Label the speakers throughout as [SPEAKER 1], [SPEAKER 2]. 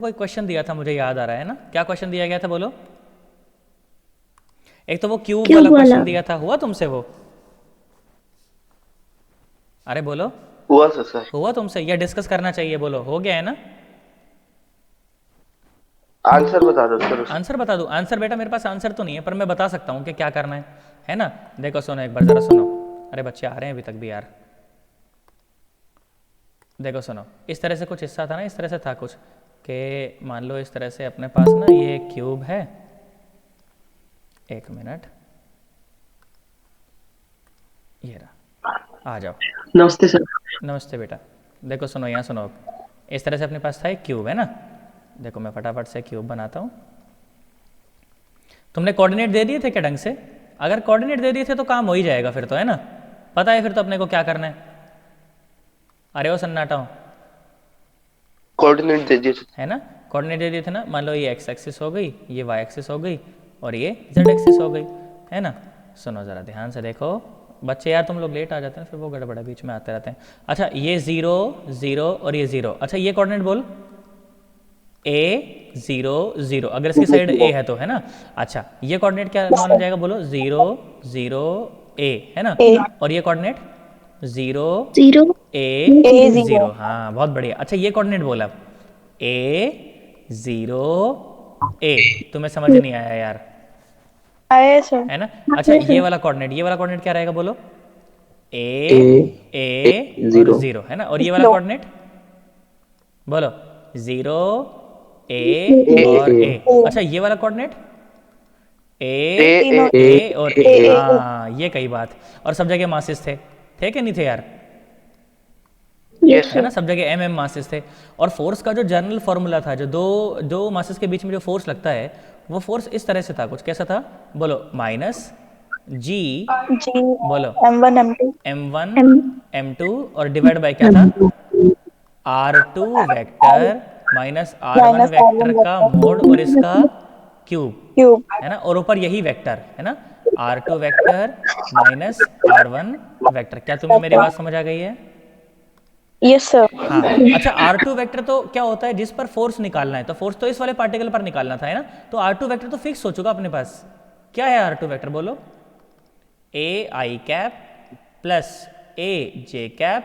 [SPEAKER 1] कोई क्वेश्चन दिया था, मुझे याद आ रहा है ना। क्या क्वेश्चन दिया गया था बोलो? एक तो वो क्यूब वाला क्वेश्चन दिया था, हुआ तुमसे वो? अरे बोलो,
[SPEAKER 2] हुआ था सर।
[SPEAKER 1] हुआ तुमसे या डिस्कस करना चाहिए? बोलो, हो गया है ना?
[SPEAKER 2] आंसर बता दो सर उसका।
[SPEAKER 1] आंसर बता दूं? आंसर बेटा मेरे पास आंसर तो नहीं है, पर मैं बता सकता हूँ कि क्या करना है ना। देखो सुनो एक बार, जरा सुनो। अरे बच्चे आ रहे हैं अभी तक भी यार। देखो सुनो, इस तरह से कुछ हिस्सा था ना, इस तरह से था कुछ कि मान लो इस तरह से अपने पास ना ये क्यूब है। एक मिनट, ये रहा, आ जाओ।
[SPEAKER 2] नमस्ते सर।
[SPEAKER 1] नमस्ते बेटा। देखो सुनो, यहाँ सुनो। इस तरह से अपने पास था एक क्यूब, है ना। देखो मैं फटाफट से क्यूब बनाता हूँ। तुमने कोऑर्डिनेट दे दिए थे क्या ढंग से? अगर कोऑर्डिनेट दे दिए थे तो काम हो ही जाएगा फिर तो, है ना। पता है फिर तो अपने को क्या करना है। अरे वो सन्नाटा हो,
[SPEAKER 2] कोऑर्डिनेट दे दिए थे।
[SPEAKER 1] है ना। कोऑर्डिनेट दे दिए थे ना। मान लो ये एक्स एक्सिस हो गई, ये वाई एक्सिस हो गई, और ये जेड एक्सिस हो गई, है ना। सुनो ज़रा ध्यान से देखो बच्चे, यार तुम लोग लेट आ जाते हैं फिर वो गड़बड़ है, बीच में आते रहते हैं। अच्छा ये ज़ीरो ज़ीरो और ये ज़ीरो। अच्छा ये कोऑर्डिनेट बोल, ए ज़ीरो ज़ीरो, अगर इसकी साइड ए है तो, है ना। अच्छा ये कोऑर्डिनेट क्या माना जाएगा बोलो? ज़ीरो ज़ीरो ए, है ना।
[SPEAKER 3] ए
[SPEAKER 1] और ये कोऑर्डिनेट ज़ीरो
[SPEAKER 3] जीरो
[SPEAKER 1] ए
[SPEAKER 3] ए जीरो।
[SPEAKER 1] ज़ीरो, हाँ बहुत बढ़िया। अच्छा ये कोऑर्डिनेट बोला, ए ज़ीरो ए। तुम्हें समझ नहीं आया यार,
[SPEAKER 3] आया सर।
[SPEAKER 1] है ना। अच्छा ये वाला कोऑर्डिनेट, ये वाला कोऑर्डिनेट क्या रहेगा बोलो?
[SPEAKER 2] ए
[SPEAKER 1] ए और
[SPEAKER 2] जीरो।
[SPEAKER 1] ज़ीरो, है ना। और ये वाला
[SPEAKER 3] नो
[SPEAKER 1] कोऑर्डिनेट बोलो, ज़ीरो
[SPEAKER 2] ए
[SPEAKER 1] ए और
[SPEAKER 2] ए
[SPEAKER 1] ए। अच्छा ये वाला कोऑर्डिनेट
[SPEAKER 2] ए
[SPEAKER 1] ए
[SPEAKER 2] ए
[SPEAKER 3] तीनों
[SPEAKER 2] ए
[SPEAKER 1] ए और
[SPEAKER 3] ए
[SPEAKER 1] ए,
[SPEAKER 3] ए
[SPEAKER 1] हाँ ये कई बात। और सब जगह मासिस थे कि नहीं थे यार?
[SPEAKER 2] यस
[SPEAKER 1] है
[SPEAKER 2] सर।
[SPEAKER 1] ना, सब जगह एम एम मासिस थे। और फोर्स का जो जनरल फॉर्मूला था, जो दो दो मासिस के बीच में जो फोर्स लगता है, वो फोर्स इस तरह से था कुछ। कैसा था बोलो? माइनस जी,
[SPEAKER 3] जी
[SPEAKER 1] बोलो,
[SPEAKER 3] M1 M2
[SPEAKER 1] M one
[SPEAKER 3] M
[SPEAKER 1] M two, और डिवाइड बाई क्या था? R two vector minus R one
[SPEAKER 3] minus
[SPEAKER 1] vector
[SPEAKER 3] R1
[SPEAKER 1] का मोड और इसका
[SPEAKER 3] वेक्टर
[SPEAKER 1] क्यूब,
[SPEAKER 3] क्यूब।
[SPEAKER 1] है ना। और ऊपर यही वेक्टर, है ना, R two vector minus R one vector. क्या तुम्हें मेरी बात समझ आ गई है?
[SPEAKER 3] Yes sir.
[SPEAKER 1] हाँ। अच्छा आर टू वैक्टर तो क्या होता है? जिस पर फोर्स निकालना है, तो फोर्स तो इस वाले पार्टिकल पर निकालना था, है ना। तो आर टू वैक्टर तो फिक्स हो चुका अपने पास। क्या है आर टू वैक्टर बोलो? ए I cap plus A J cap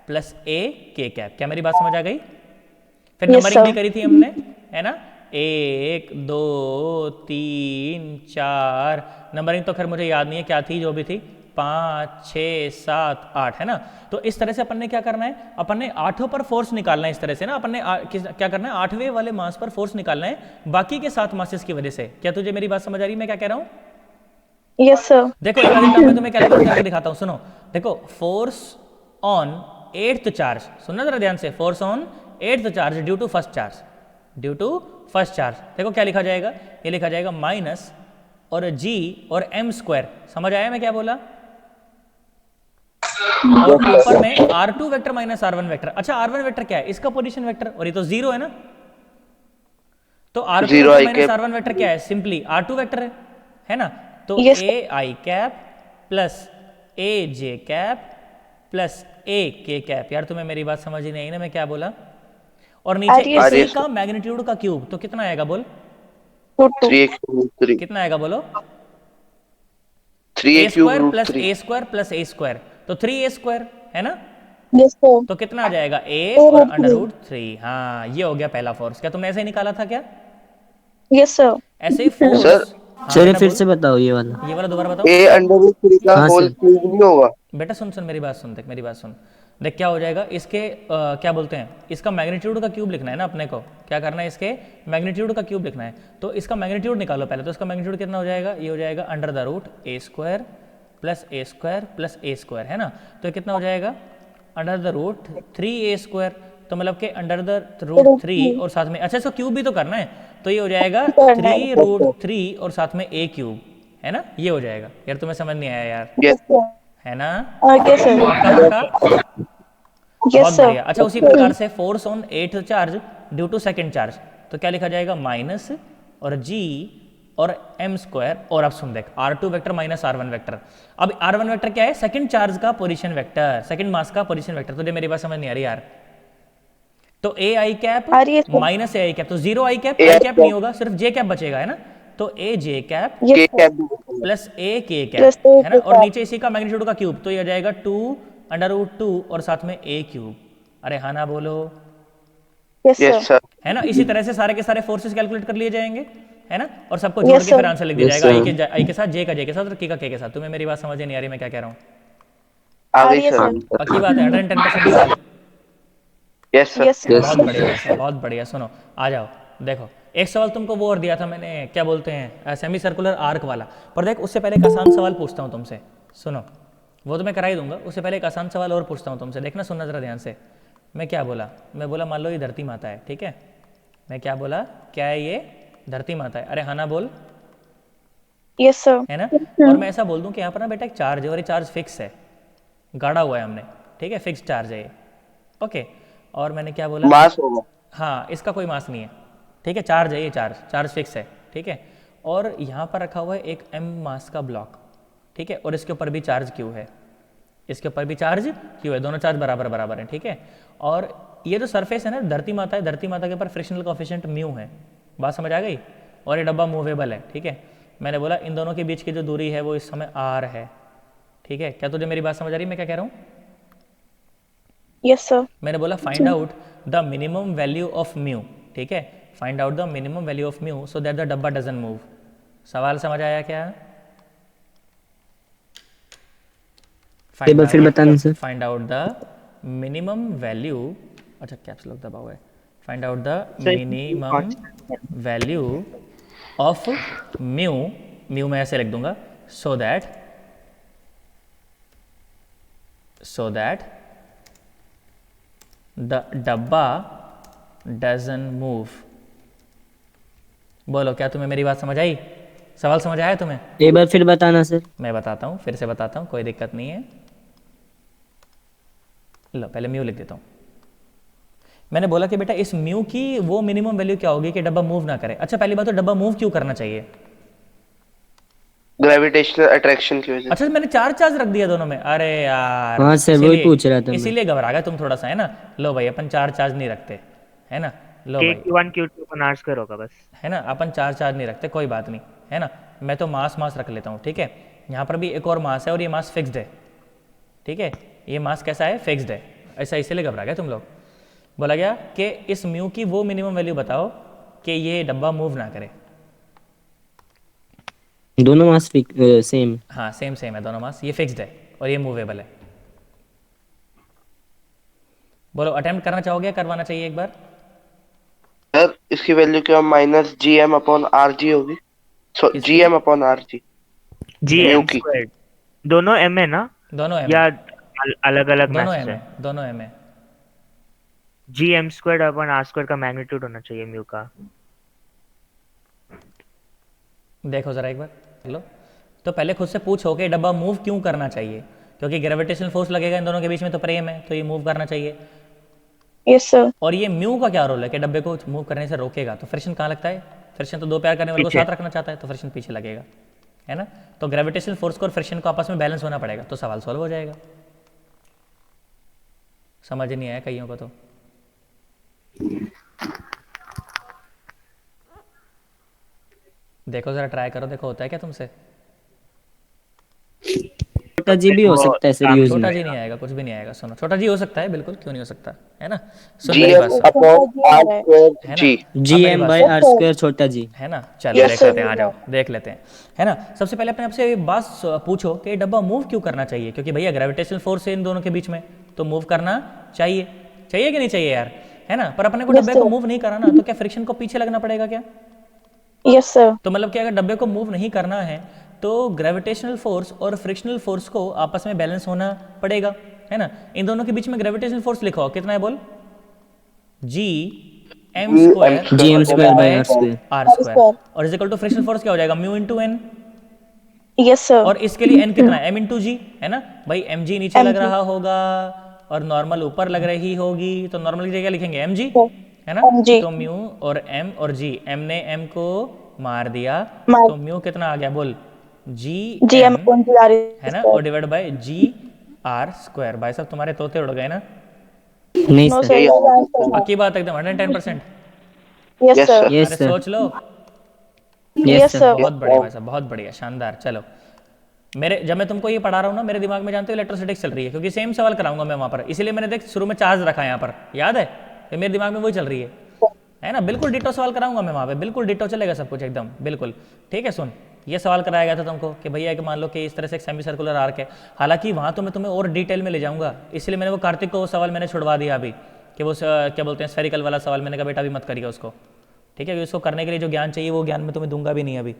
[SPEAKER 1] plus A K cap. क्या मेरी बात समझ आ गई? फिर
[SPEAKER 3] यस
[SPEAKER 1] नंबरिंग भी
[SPEAKER 3] सर।
[SPEAKER 1] करी थी हमने, है ना। एक दो तीन चार, नंबरिंग तो खैर मुझे याद नहीं है क्या थी, जो भी थी, पाँच छः सात आठ, है ना। तो इस तरह से अपन ने क्या करना है, अपन ने आठों पर फोर्स निकालना है। इस तरह से ना अपन ने क्या करना है, आठवें वाले मास पर फोर्स निकालना है बाकी के सात मासेस की वजह से। क्या तुझे मेरी बात समझ आ रही है मैं क्या कह रहा हूँ?
[SPEAKER 3] Yes sir.
[SPEAKER 1] देखो एक आधी काम मैं तुम्हें कैलकुलेट करके दिखाता हूँ, सुनो। देखो फोर्स ऑन एट्थ चार्ज, सुनना जरा ध्यान से। Force on eighth charge due to first charge, due to first charge. देखो क्या लिखा जाएगा, ये लिखा जाएगा माइनस और जी और एम स्क्वायर। समझ आया मैं क्या बोला? और ऊपर में R two vector minus R one vector. अच्छा आर वन वैक्टर क्या है? इसका पोजीशन वेक्टर, और ये तो जीरो है ना। तो R two
[SPEAKER 2] zero
[SPEAKER 1] vector
[SPEAKER 2] I
[SPEAKER 1] minus
[SPEAKER 2] cap.
[SPEAKER 1] R one vector क्या है? सिंपली आर टू वैक्टर है ना। तो
[SPEAKER 3] yes
[SPEAKER 1] A I cap plus A J cap plus A K cap. यार तुम्हें मेरी बात समझ ही नहीं आई ना मैं क्या बोला? और नीचे
[SPEAKER 3] आर यस
[SPEAKER 1] इसी
[SPEAKER 2] आर
[SPEAKER 1] का मैग्नीट्यूड का क्यूब, तो कितना आएगा बोल?
[SPEAKER 3] Two two
[SPEAKER 2] three a cube three.
[SPEAKER 1] कितना आएगा बोलो?
[SPEAKER 2] Three a
[SPEAKER 1] a
[SPEAKER 2] cube
[SPEAKER 1] square
[SPEAKER 2] root
[SPEAKER 1] plus
[SPEAKER 2] three.
[SPEAKER 1] A square plus A square, तो थ्री ए स्क्वायर, है ना।
[SPEAKER 3] Yes sir.
[SPEAKER 1] तो कितना आ जाएगा? ए
[SPEAKER 3] ए
[SPEAKER 1] और
[SPEAKER 3] root
[SPEAKER 1] under
[SPEAKER 3] three.
[SPEAKER 1] Root three. हाँ ये हो गया पहला फोर्स। क्या तुमने ऐसे ही निकाला था क्या?
[SPEAKER 3] Yes sir.
[SPEAKER 1] ऐसे ही फोर्स।
[SPEAKER 2] सर
[SPEAKER 1] हाँ
[SPEAKER 4] चलिए
[SPEAKER 1] बेटा
[SPEAKER 4] फिर
[SPEAKER 1] बोल,
[SPEAKER 4] से बताओ ये वाला।
[SPEAKER 1] ये वाला दोबारा बताओ।
[SPEAKER 2] ए अंडर रूट थ्री का
[SPEAKER 4] हाँ
[SPEAKER 2] होल
[SPEAKER 4] सर।
[SPEAKER 2] क्यूब नहीं होगा।
[SPEAKER 1] बेटा सुन सुन मेरी बात सुन, देख मेरी बात सुन। देख क्या हो जाएगा इसके, क्या बोलते हैं, इसका मैग्नीट्यूड का क्यूब लिखना है ना अपने को। क्या करना है, इसके मैग्नीट्यूड का क्यूब लिखना है। तो इसका मैग्नीट्यूड निकालो पहले। तो इसका मैग्नीट्यूड कितना हो जाएगा? ये हो जाएगा under the root A square plus A square plus A square, है ना। तो ये कितना हो जाएगा? Under the root three A square. तो मतलब कि अंडर द रूट थ्री और साथ में, अच्छा इसको क्यूब भी तो करना है। तो ये हो जाएगा
[SPEAKER 3] करना
[SPEAKER 1] थ्री
[SPEAKER 3] है।
[SPEAKER 1] रूट थ्री और साथ में ए क्यूब, है ना। ये हो जाएगा। यार तुम्हें समझ नहीं आया यार,
[SPEAKER 2] यस।
[SPEAKER 3] Yes sir.
[SPEAKER 1] है ना।
[SPEAKER 3] Okay sir.
[SPEAKER 1] पक्का पक्का, बहुत
[SPEAKER 3] यस सर।
[SPEAKER 1] बढ़िया। अच्छा उसी प्रकार से force on eight charge due to second charge, तो क्या लिखा जाएगा? माइनस और जी और एम स्क्वायर। और अब सुन देख, R two vector minus R one vector. अब आर वन वैक्टर क्या है? सेकंड चार्ज का पोजीशन वेक्टर, सेकंड मास का पोजीशन वेक्टर। तुझे मेरी बात समझ नहीं आ रही यार? तो ए आई कैप
[SPEAKER 3] आ रही है sir.
[SPEAKER 1] Minus A I cap, तो जीरो आई कैप,
[SPEAKER 2] AI
[SPEAKER 1] आई कैप नहीं होगा, सिर्फ जे कैप बचेगा, है ना। तो ए जे कैप
[SPEAKER 3] यस
[SPEAKER 2] के
[SPEAKER 3] सर।
[SPEAKER 2] कैप भी होता
[SPEAKER 1] प्लस ए के
[SPEAKER 3] प्लस
[SPEAKER 1] कैप,
[SPEAKER 3] ए
[SPEAKER 1] है ना,
[SPEAKER 3] के
[SPEAKER 1] और
[SPEAKER 3] कैप।
[SPEAKER 1] नीचे इसी का मैग्नीट्यूड का क्यूब, तो ये आ जाएगा 2√2 और साथ में ए क्यूब। अरे हाँ ना बोलो,
[SPEAKER 3] यस
[SPEAKER 2] यस
[SPEAKER 3] सर।
[SPEAKER 2] सर।
[SPEAKER 1] है ना। इसी तरह से सारे के सारे फोर्सेस कैलकुलेट कर लिए जाएंगे, है ना, और सबको
[SPEAKER 3] Yes,
[SPEAKER 1] जोड़ के
[SPEAKER 3] sir.
[SPEAKER 1] फिर आंसर लिख दिया
[SPEAKER 4] Yes,
[SPEAKER 1] जाएगा,
[SPEAKER 4] sir.
[SPEAKER 1] आई के साथ, जे का जे के साथ और के का के साथ। तुम्हें मेरी बात समझ नहीं आ रही मैं क्या कह रहा हूँ?
[SPEAKER 2] आ
[SPEAKER 3] आ
[SPEAKER 2] गई
[SPEAKER 3] रही है
[SPEAKER 2] सर।
[SPEAKER 3] सर।
[SPEAKER 1] पक्की बात है, 110% sure?
[SPEAKER 2] Yes sir.
[SPEAKER 3] Yes
[SPEAKER 4] Yes,
[SPEAKER 1] बहुत
[SPEAKER 4] sir.
[SPEAKER 1] बढ़िया सर, बहुत बढ़िया। सुनो, आ जाओ, देखो एक सवाल तुमको वो और दिया था मैंने, क्या बोलते हैं, सेमी सर्कुलर आर्क वाला। पर देख उससे पहले एक आसान सवाल पूछता हूँ तुमसे, सुनो, वो तो मैं करा ही दूंगा, उससे पहले एक आसान सवाल और पूछता हूँ तुमसे, देखना, सुनना जरा ध्यान से। मैं क्या बोला? मैं बोला मान लो ये धरती माता है, ठीक है। मैं क्या बोला? क्या है ये? धरती माता है। अरे हाँ ना बोल,
[SPEAKER 3] यस सर।
[SPEAKER 1] है ना। और मैं ऐसा बोल दूं कि यहाँ पर ना बेटा एक चार्ज है और ये चार्ज फिक्स है, गाड़ा हुआ है हमने, ठीक है, फिक्स चार्ज है ये, ओके। और मैंने क्या बोला?
[SPEAKER 2] मास होगा।
[SPEAKER 1] हाँ, इसका कोई मास नहीं है, ठीक है, चार्ज है ये, चार्ज चार्ज फिक्स है, ठीक है। और यहाँ पर रखा हुआ है एक m मास का ब्लॉक, ठीक है, और इसके ऊपर भी चार्ज q है, इसके ऊपर भी चार्ज q है, दोनों चार्ज बराबर बराबर हैं, ठीक है। और ये जो सरफेस है ना, धरती माता है, धरती माता के ऊपर फ्रिक्शनल कोफिशिएंट म्यू है, बात समझ आ गई। और ये डब्बा मूवेबल है, ठीक है। मैंने बोला इन दोनों के बीच की जो दूरी है वो इस समय r है, ठीक है। क्या तुझे मेरी बात समझ आ रही है मैं क्या कह रहा हूँ?
[SPEAKER 3] Yes sir.
[SPEAKER 1] मैंने बोला find out the minimum value of mu, ठीक है, find out the minimum value of mu so that the डब्बा डजंट मूव। सवाल समझ आया क्या?
[SPEAKER 4] टेबल फिर बताना sir.
[SPEAKER 1] Find out the minimum value, अच्छा कैप्स लॉक दबा हुआ है, find out the minimum value of mu, mu मैं ऐसे लिख दूंगा, सो दैट द डब्बा डजंट मूव। बोलो क्या तुम्हें मेरी बात समझ आई? सवाल समझ आया तुम्हें?
[SPEAKER 4] एक बार फिर बताना सर।
[SPEAKER 1] मैं बताता हूँ, फिर से बताता हूँ, कोई दिक्कत नहीं है। लो पहले म्यू लिख देता हूँ। मैंने बोला कि बेटा इस म्यू की वो मिनिमम वैल्यू क्या होगी कि डब्बा मूव ना करे। अच्छा पहली बात तो डब्बा मूव क्यों करना चाहिए?
[SPEAKER 2] ग्रेविटेशनल अट्रैक्शन की वजह
[SPEAKER 1] अच्छा मैंने चार्ज रख दिया दोनों में, अरे यार
[SPEAKER 4] हाँ सर, वही पूछ रहा था मैं।
[SPEAKER 1] इसीलिए घबरा गए तुम थोड़ा सा, है ना। लो भाई अपन चार्ज नहीं रखते, है ना। लो भाई,
[SPEAKER 5] Q1 Q2 को नाश करोगा बस।
[SPEAKER 1] है ना, अपन चार्ज नहीं रखते, कोई बात नहीं, है ना। मैं तो मास रख लेता हूँ, ठीक है। यहाँ पर भी एक और मास है और ये मास फिक्स्ड है, ठीक है। ये मास कैसा है? फिक्स्ड है। ऐसा इसीलिए घबरा गए तुम लोग। बोला गया कि इस म्यू की वो मिनिमम वैल्यू बताओ कि ये डब्बा मूव ना करे।
[SPEAKER 4] दोनों मास सेम।
[SPEAKER 1] हाँ सेम है दोनों मास, ये फिक्स्ड है और ये मूवेबल है। बोलो अटेम्प्ट करना चाहोगे, करवाना चाहिए एक बार?
[SPEAKER 2] सर इसकी वैल्यू क्या माइनस GM/RG होगी,
[SPEAKER 1] किसकी?
[SPEAKER 2] GM/RG
[SPEAKER 5] G
[SPEAKER 2] म्यू
[SPEAKER 5] m
[SPEAKER 2] की।
[SPEAKER 5] स्क्वायर्ड दोनों m है ना,
[SPEAKER 1] दोनों m
[SPEAKER 5] या
[SPEAKER 1] है,
[SPEAKER 5] अलग अलग
[SPEAKER 1] दोनों
[SPEAKER 5] मैसेज
[SPEAKER 1] m
[SPEAKER 5] है?
[SPEAKER 1] है, दोनों m है।
[SPEAKER 5] G m स्क्वायर्ड अपन r स्क्वायर का मैग्नीट्यूड होना चाहिए म्यू का।
[SPEAKER 1] देखो जरा एक बार, लो तो पहले खुद से पूछो कि डब्बा मूव क्यों करना चाहिए, क्योंकि ग्रेविटेशनल फोर्स लगेगा इन दोनों के बीच में, तो प्रेम है, तो ये मूव करना चाहिए।
[SPEAKER 3] Yes sir.
[SPEAKER 1] और ये म्यू का क्या रोल है कि डब्बे को मूव करने से रोकेगा? तो फ्रिक्शन कहाँ लगता है? फ्रिक्शन तो दो प्यार करने वाले को
[SPEAKER 5] पीछे।
[SPEAKER 1] साथ रखना चाहता है, तो फ्रिक्शन पीछे लगेगा, है ना। तो ग्रेविटेशनल फोर्स को और फ्रिक्शन को आपस में बैलेंस होना पड़ेगा, तो सवाल सॉल्व हो जाएगा। समझ नहीं आया कईयों को तो? देखो जरा ट्राई करो, देखो होता है क्या तुमसे?
[SPEAKER 4] छोटा जी भी हो सकता है सर यूज
[SPEAKER 1] छोटा
[SPEAKER 4] में।
[SPEAKER 1] जी नहीं आएगा, कुछ भी नहीं आएगा। सुनो, छोटा जी हो सकता है, बिल्कुल, क्यों नहीं हो सकता, है ना। सुन मेरी बात सुन,
[SPEAKER 2] GM/R²G।
[SPEAKER 1] है ना।
[SPEAKER 4] G M by R square छोटा जी।
[SPEAKER 1] है ना, चलो
[SPEAKER 2] Yes,
[SPEAKER 1] देख
[SPEAKER 2] sir.
[SPEAKER 1] लेते हैं, आ जाओ देख लेते हैं, है ना। सबसे पहले अपने आपसे बात पूछो कि डब्बा मूव क्यों करना चाहिए? क्योंकि भैया ग्रेविटेशनल फोर्स है इन दोनों के बीच में, तो मूव करना चाहिए, चाहिए कि नहीं चाहिए यार, है ना। पर अपने को
[SPEAKER 3] Yes,
[SPEAKER 1] डब्बे
[SPEAKER 3] sir.
[SPEAKER 1] को मूव नहीं कराना, तो क्या फ्रिक्शन को पीछे लगना पड़ेगा क्या?
[SPEAKER 3] Yes sir.
[SPEAKER 1] तो मतलब कि अगर डब्बे को मूव नहीं करना है तो ग्रेविटेशनल फोर्स और फ्रिक्शनल फोर्स को आपस में बैलेंस होना पड़ेगा, है ना। इन दोनों के बीच में ग्रेविटेशनल फोर्स लिखो, कितना है बोल? GM square
[SPEAKER 4] GM square by R square.
[SPEAKER 1] R square, और is equal to frictional force क्या हो जाएगा? Mu into N.
[SPEAKER 3] Yes sir.
[SPEAKER 1] और इसके लिए n कितना है? m इंटू जी, है ना भाई। mg नीचे लग
[SPEAKER 3] mg
[SPEAKER 1] रहा होगा और नॉर्मल ऊपर लग रही होगी, तो नॉर्मल की जगह लिखेंगे mg, है ना।
[SPEAKER 3] mg।
[SPEAKER 1] तो म्यू और m और g, m ने m को मार दिया,
[SPEAKER 3] मार-
[SPEAKER 1] तो म्यू कितना आ गया बोल?
[SPEAKER 3] जी
[SPEAKER 1] GM,
[SPEAKER 3] m
[SPEAKER 1] है ना, और divide by G R square. भाई साहब तुम्हारे तोते उड़ गए ना,
[SPEAKER 4] नहीं
[SPEAKER 3] No,
[SPEAKER 4] सर।
[SPEAKER 3] sir.
[SPEAKER 2] यही
[SPEAKER 3] Your
[SPEAKER 2] होगा।
[SPEAKER 3] answer is
[SPEAKER 1] पक्की बात एकदम 110%?
[SPEAKER 3] yes,
[SPEAKER 2] Yes,
[SPEAKER 3] sir.
[SPEAKER 2] sir.
[SPEAKER 4] Yes
[SPEAKER 1] अरे
[SPEAKER 4] सर।
[SPEAKER 1] सोच लो।
[SPEAKER 4] Yes
[SPEAKER 3] Yes,
[SPEAKER 4] sir.
[SPEAKER 3] sir.
[SPEAKER 1] बहुत बढ़िया भाई साहब, बहुत बढ़िया, शानदार। चलो मेरे जब मैं तुमको ये पढ़ा रहा हूँ ना, मेरे दिमाग में जानते हो इलेक्ट्रोस्टैटिक्स चल रही है, क्योंकि सेम सवाल कराऊंगा मैं वहाँ पर, इसीलिए मैंने देख शुरू में चार्ज रखा है यहाँ पर, याद है? ये मेरे दिमाग में वही चल रही है ना? बिल्कुल डिटो सवाल कराऊंगा मैं वहाँ पे, बिल्कुल डिटो चलेगा सब कुछ एकदम बिल्कुल। ठीक है, सुन, ये सवाल कराया गया था तुमको कि भैया एक मान लो कि इस तरह से एक सेमी सर्कुलर आर्क है, हालांकि वहाँ तो मैं तुम्हें और डिटेल में ले जाऊंगा, इसलिए मैंने वो कार्तिक को वो सवाल मैंने छुड़वा दिया अभी, कि वो क्या बोलते हैं स्फेरिकल वाला सवाल, मैंने कहा बेटा अभी मत करिए उसको, ठीक है? क्योंकि उसको करने के लिए जो ज्ञान चाहिए वो ज्ञान मैं तुम्हें दूंगा भी नहीं अभी,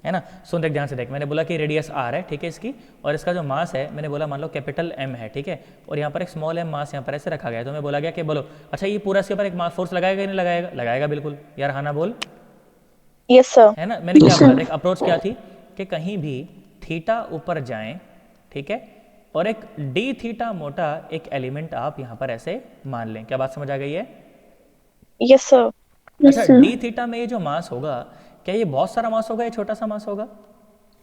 [SPEAKER 1] है ना? सुन देख ध्यान से देख, मैंने बोला कि रेडियस आर है, ठीक है इसकी, और इसका जो मास है मैंने बोला मान लो कैपिटल एम है, ठीक है, और यहाँ पर एक स्मॉल एम मास यहाँ पर ऐसे रखा गया है, तो मैं बोला गया कि बोलो अच्छा ये पूरा इसके ऊपर एक मास फोर्स लगाएगा या नहीं लगाएगा? लगाएगा बिल्कुल यार, हाँ ना बोल,
[SPEAKER 3] Yes, sir.
[SPEAKER 1] है ना? मैंने क्या बोला देख, अप्रोच क्या थी कि कहीं भी थीटा ऊपर जाएं, ठीक है, और एक डी थीटा मोटा एक एलिमेंट आप यहाँ पर ऐसे मान लें। क्या बात समझ आ गई है?
[SPEAKER 3] Yes, sir.
[SPEAKER 1] अच्छा, डी थीटा में ये जो मास होगा, क्या ये बहुत सारा मास होगा या छोटा सा मास होगा?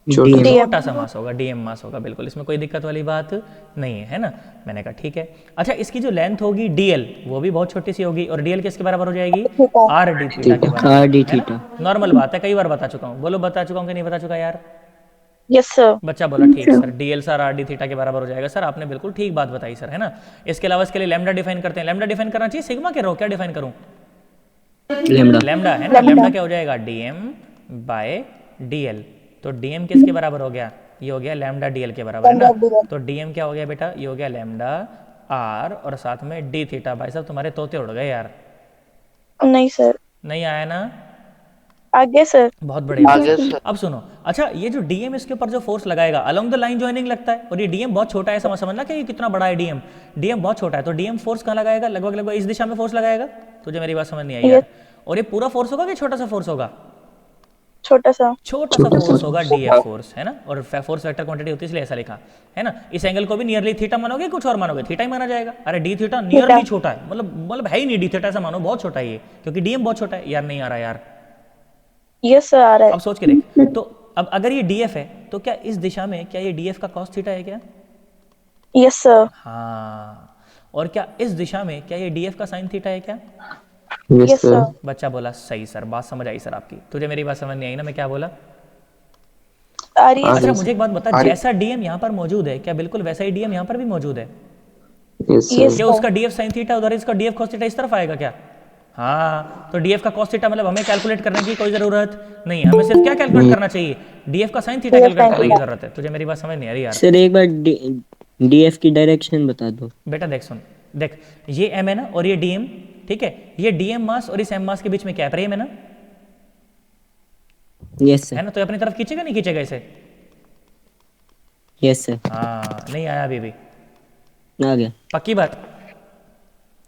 [SPEAKER 4] डीएम।
[SPEAKER 1] छोटा सा मास होगा, डीएम मास होगा, बिल्कुल, इसमें कोई दिक्कत वाली बात नहीं है ना? मैंने कहा ठीक है। अच्छा, इसकी जो लेंथ होगी डीएल, वो भी बहुत छोटी सी होगी, और डीएल किसके बराबर हो जाएगी? आर डी थीटा के बराबर।
[SPEAKER 4] आर डी
[SPEAKER 1] है ना?
[SPEAKER 4] थीटा।
[SPEAKER 1] नॉर्मल बात है, कई बार बता चुका हूँ, बोलो बता चुका हूँ कि नहीं बता चुका यार?
[SPEAKER 3] Yes, sir.
[SPEAKER 1] बच्चा बोला ठीक sir, DL sir R D theta के बराबर हो जाएगा। सर आपने बिल्कुल ठीक बात बताई सर, है ना? इसके अलावा इसके लिए लैम्डा डिफाइन करते हैं, लैम्डा डिफाइन करना चाहिए, सिग्मा के रो क्या डिफाइन करूँ?
[SPEAKER 4] लैम्डा।
[SPEAKER 1] लैम्डा, है ना? लैम्डा क्या हो जाएगा? DM bye DL. तो डीएम किसके बराबर हो गया? ये हो गया लैम्डा डीएल के बराबर, है ना? तो डीएम क्या हो गया बेटा? ये हो गया लैम्डा आर और साथ में डी थीटा। भाई साहब तुम्हारे तोते उड़ गए यार,
[SPEAKER 3] नहीं सर,
[SPEAKER 1] नहीं आया ना?
[SPEAKER 3] आगे सर।
[SPEAKER 1] बहुत बढ़िया।
[SPEAKER 2] आगे सर।
[SPEAKER 1] अब सुनो, अच्छा ये जो डीएम इसके ऊपर जो फोर्स लगाएगा अलोंग द लाइन ज्वाइनिंग लगता है, और ये डीएम बहुत छोटा है, समझना कि ये कितना बड़ा है डीएम। डीएम बहुत छोटा है, तो डीएम फोर्स कहाँ लगाएगा? लगभग लगभग इस दिशा में फोर्स लगाएगा। तुझे मेरी बात समझ नहीं आई यार? और ये पूरा फोर्स होगा कि छोटा सा फोर्स होगा?
[SPEAKER 3] छोटा सा।
[SPEAKER 1] छोटा सा फोर्स होगा, डीएफ फोर्स, है ना? और फोर्स वेक्टर क्वांटिटी होती है इसलिए ऐसा लिखा, है ना? इस एंगल को भी नियरली थीटा मानोगे, कुछ और मानोगे? थीटा ही माना जाएगा। अरे डी थीटा नियरली छोटा है, मतलब है ही नहीं डी थीटा, ऐसा मानो बहुत छोटा है ये, क्योंकि डीएम बहुत छोटा है यार। नहीं आ रहा यार?
[SPEAKER 3] यस सर, आ रहा है।
[SPEAKER 1] अब सोच के देख, तो अब अगर ये डीएफ है तो क्या इस दिशा में क्या ये डीएफ का कॉस थीटा है क्या?
[SPEAKER 3] Yes sir.
[SPEAKER 1] हाँ, और क्या इस दिशा में क्या ये डीएफ का साइन थीटा है क्या?
[SPEAKER 3] Yes sir.
[SPEAKER 1] बच्चा बोला सही सर, बात समझ आई सर आपकी। तुझे मेरी बात समझ नहीं आई ना मैं क्या बोला?
[SPEAKER 3] आ रही है।
[SPEAKER 1] अच्छा मुझे एक बात बता, जैसा डीएम यहाँ पर मौजूद है क्या बिल्कुल वैसा ही डीएम यहाँ पर भी मौजूद है?
[SPEAKER 3] यस
[SPEAKER 1] क्या उसका डीएफ साइन थीटा उधर, इसका डीएफ कॉस थीटा इस तरफ आएगा क्या? हाँ, तो डीएफ का कॉस थीटा मतलब हमें कैलकुलेट करने की कोई जरूरत नहीं, हमें सिर्फ क्या कैलकुलेट करना चाहिए? डीएफ का साइन थीटा कैलकुलेट करने की जरूरत है। तुझे मेरी बात समझ नहीं आ रही यार?
[SPEAKER 4] सर एक बार डीएफ की डायरेक्शन बता दो।
[SPEAKER 1] बेटा देख सुन, देख ये एम है ना और ये डीएम, ठीक है? ये डीएम मास और इस एम मास के बीच में क्या है? प्रेम है ना?
[SPEAKER 4] Yes sir.
[SPEAKER 1] है ना? तो अपनी तरफ खींचेगा नहीं खींचेगा इसे?
[SPEAKER 4] Yes sir.
[SPEAKER 1] हाँ, नहीं आया अभी भी?
[SPEAKER 4] आ गया।
[SPEAKER 1] पक्की बात?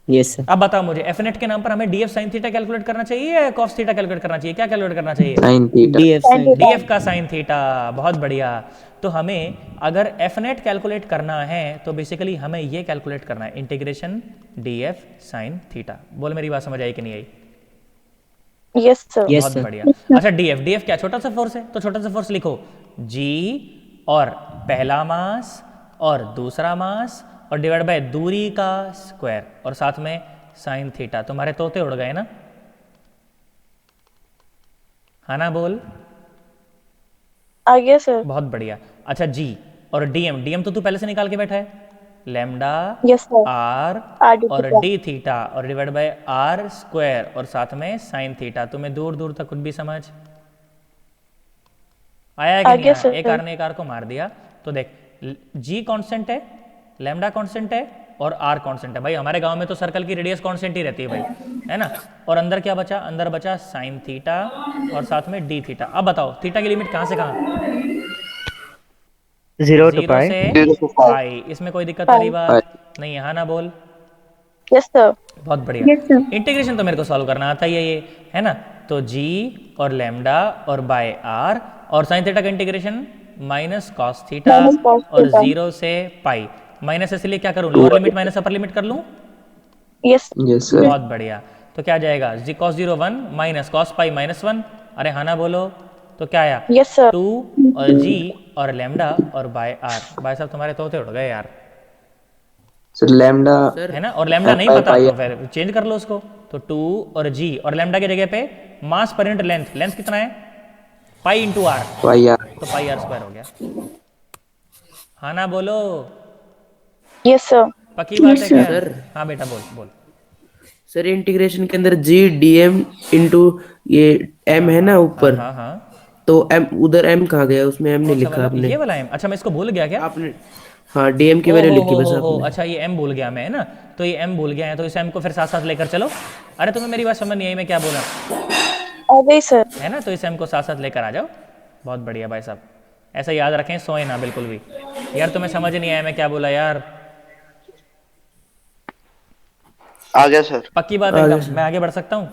[SPEAKER 4] Yes sir.
[SPEAKER 1] अब बताओ मुझे, एफ नेट के नाम पर हमें डीएफ साइन थीटा कैलकुलेट करना चाहिए या कॉस थीटा कैलकुलेट करना चाहिए? क्या कैलकुलेट करना चाहिए?
[SPEAKER 4] Sine theta. DF sine.
[SPEAKER 1] DF का साइन थीटा, बहुत बढ़िया। तो हमें अगर एफ नेट कैलकुलेट करना है तो बेसिकली हमें ये कैलकुलेट करना है, इंटीग्रेशन डीएफ साइन थीटा। बोल मेरी बात समझ आई कि नहीं आई?
[SPEAKER 3] Yes sir.
[SPEAKER 4] यस
[SPEAKER 1] बहुत
[SPEAKER 4] सर।
[SPEAKER 1] बढ़िया। अच्छा डीएफ क्या छोटा सा फोर्स है? तो छोटा सा फोर्स लिखो, जी और पहला मास और दूसरा मास और डिवाइड बाय दूरी का स्क्वायर और साथ में साइन थीटा। तुम्हारे तोते उड़ गए ना? हाँ ना बोल?
[SPEAKER 3] आ गया सर।
[SPEAKER 1] बहुत बढ़िया। अच्छा जी और डीएम तो तू पहले से निकाल के बैठा है, lambda
[SPEAKER 3] yes sir.
[SPEAKER 1] R
[SPEAKER 3] R D
[SPEAKER 1] और
[SPEAKER 3] थीटा।
[SPEAKER 1] डी थीटा और डिवाइड बाय आर स्क्वायर और साथ में साइन थीटा। तुम्हें दूर दूर तक कुछ भी समझ आया कि
[SPEAKER 3] आ
[SPEAKER 1] नहीं
[SPEAKER 3] गया
[SPEAKER 1] आया?
[SPEAKER 3] सर।
[SPEAKER 1] एक आर ने एक आर को मार दिया। तो देख जी कांस्टेंट है, लैम्डा कांस्टेंट है और आर कांस्टेंट है। भाई हमारे गांव में तो सर्कल की रेडियस कांस्टेंट ही रहती है भाई, है ना? और अंदर क्या बचा? अंदर बचा साइन थीटा और साथ में डी थीटा। अब बताओ थीटा की लिमिट कहां से कहां?
[SPEAKER 5] 0 to
[SPEAKER 1] 0
[SPEAKER 5] pi.
[SPEAKER 1] से
[SPEAKER 2] 0 to pi.
[SPEAKER 1] पाई। इसमें कोई दिक्कत वाली बात नहीं है, हाँ ना बोल?
[SPEAKER 3] Yes sir.
[SPEAKER 1] बहुत बढ़िया। इंटीग्रेशन तो मेरे को सॉल्व करना आता ही है ये, है ना? तो जी और लैम्डा और बाय आर और साइन थीटा का integration minus cos theta
[SPEAKER 3] Minus cos
[SPEAKER 1] और
[SPEAKER 3] theta.
[SPEAKER 1] 0 से पाई। माइनस इसलिए क्या करूं? Lower limit minus upper limit कर लूं?
[SPEAKER 3] यस।
[SPEAKER 4] यस
[SPEAKER 1] बहुत बढ़िया। तो क्या जाएगा? जी cos 0 1 minus cos pi minus 1। अरे हाँ ना बोलो? तो क्या आया?
[SPEAKER 3] Yes sir.
[SPEAKER 1] 2 और जी और लैम्डा और बाय आर। भाई साहब तुम्हारे तोते उड़ गए यार।
[SPEAKER 6] सर लैम्डा
[SPEAKER 1] है ना, और लैम्डा नहीं
[SPEAKER 6] पाई
[SPEAKER 1] पता
[SPEAKER 6] पाई
[SPEAKER 1] तो फिर चेंज कर लो उसको, तो 2 और g, और लैम्डा की जगह पे मास पर यूनिट लेंथ, लेंथ कितना है pi into R,
[SPEAKER 6] pi R.
[SPEAKER 1] तो पाई आर स्क्वायर हो गया। हाँ ना बोलो,
[SPEAKER 3] Yes, sir.
[SPEAKER 1] पक्की बात है क्या?
[SPEAKER 7] सर
[SPEAKER 1] हाँ बेटा बोल बोल।
[SPEAKER 7] सर इंटीग्रेशन के अंदर जी डी एम इंटू ये एम है ना ऊपर,
[SPEAKER 1] हाँ हाँ,
[SPEAKER 7] तो एम उधर एम कहाँ गया, उसमें एम नहीं
[SPEAKER 1] कौन सा
[SPEAKER 7] लिखा
[SPEAKER 1] वाला,
[SPEAKER 7] आपने।
[SPEAKER 1] ये वाला m? अच्छा मैं इसको भूल गया क्या?
[SPEAKER 7] आपने हाँ डीएम की
[SPEAKER 1] ओ
[SPEAKER 7] वैल्यू
[SPEAKER 1] हो
[SPEAKER 7] लिखी
[SPEAKER 1] हो
[SPEAKER 7] बस
[SPEAKER 1] हो हो,
[SPEAKER 7] आपने।
[SPEAKER 1] अच्छा ये m भूल गया मैं, है ना, तो ये m भूल गया है, तो इस m को फिर साथ साथ लेकर चलो। अरे तुम्हें मेरी बात समझ नहीं आई मैं क्या बोला,
[SPEAKER 3] आ गई sir.
[SPEAKER 1] है ना, तो इस m को साथ साथ लेकर आ जाओ। बहुत बढ़िया भाई साहब, ऐसा याद रखें, सोए ना बिल्कुल भी। यार तुम्हें समझ नहीं आया मैं क्या बोला यार,
[SPEAKER 2] आ गया सर।
[SPEAKER 1] पक्की बात एकदम, मैं आगे बढ़ सकता हूँ?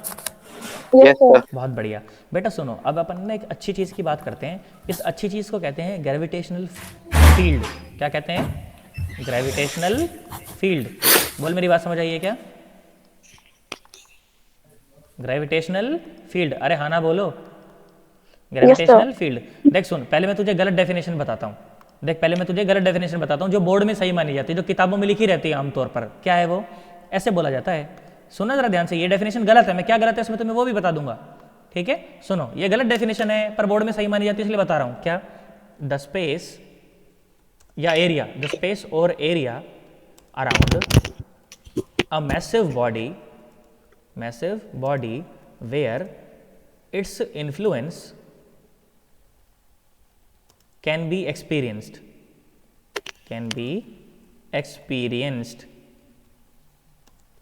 [SPEAKER 3] Yes,
[SPEAKER 2] yes
[SPEAKER 3] sir.
[SPEAKER 2] सर।
[SPEAKER 1] बहुत बढ़िया बेटा, सुनो अब अपन ना एक अच्छी चीज़ की बात करते हैं। इस अच्छी चीज़ को कहते हैं ग्रेविटेशनल फील्ड। क्या कहते हैं? Gravitational field. बोल मेरी बात समझ आई है क्या? ग्रेविटेशनल फील्ड, अरे हाँ ना बोलो, ग्रेविटेशनल फील्ड। देख सुन, पहले मैं तुझे गलत डेफिनेशन बताता हूँ। देख पहले मैं तुझे गलत डेफिनेशन बताता हूँ जो बोर्ड में सही मानी जाती है, जो किताबों में लिखी रहती है आमतौर पर। क्या है वो? ऐसे बोला जाता है, सुनो जरा ध्यान से, ये डेफिनेशन गलत है, मैं क्या गलत है इसमें तुम्हें वो भी बता दूंगा, ठीक है? सुनो, ये गलत डेफिनेशन है पर बोर्ड में सही मानी जाती है इसलिए बता रहा हूँ। क्या? द स्पेस या एरिया, द स्पेस और area around a massive body where its influence can be experienced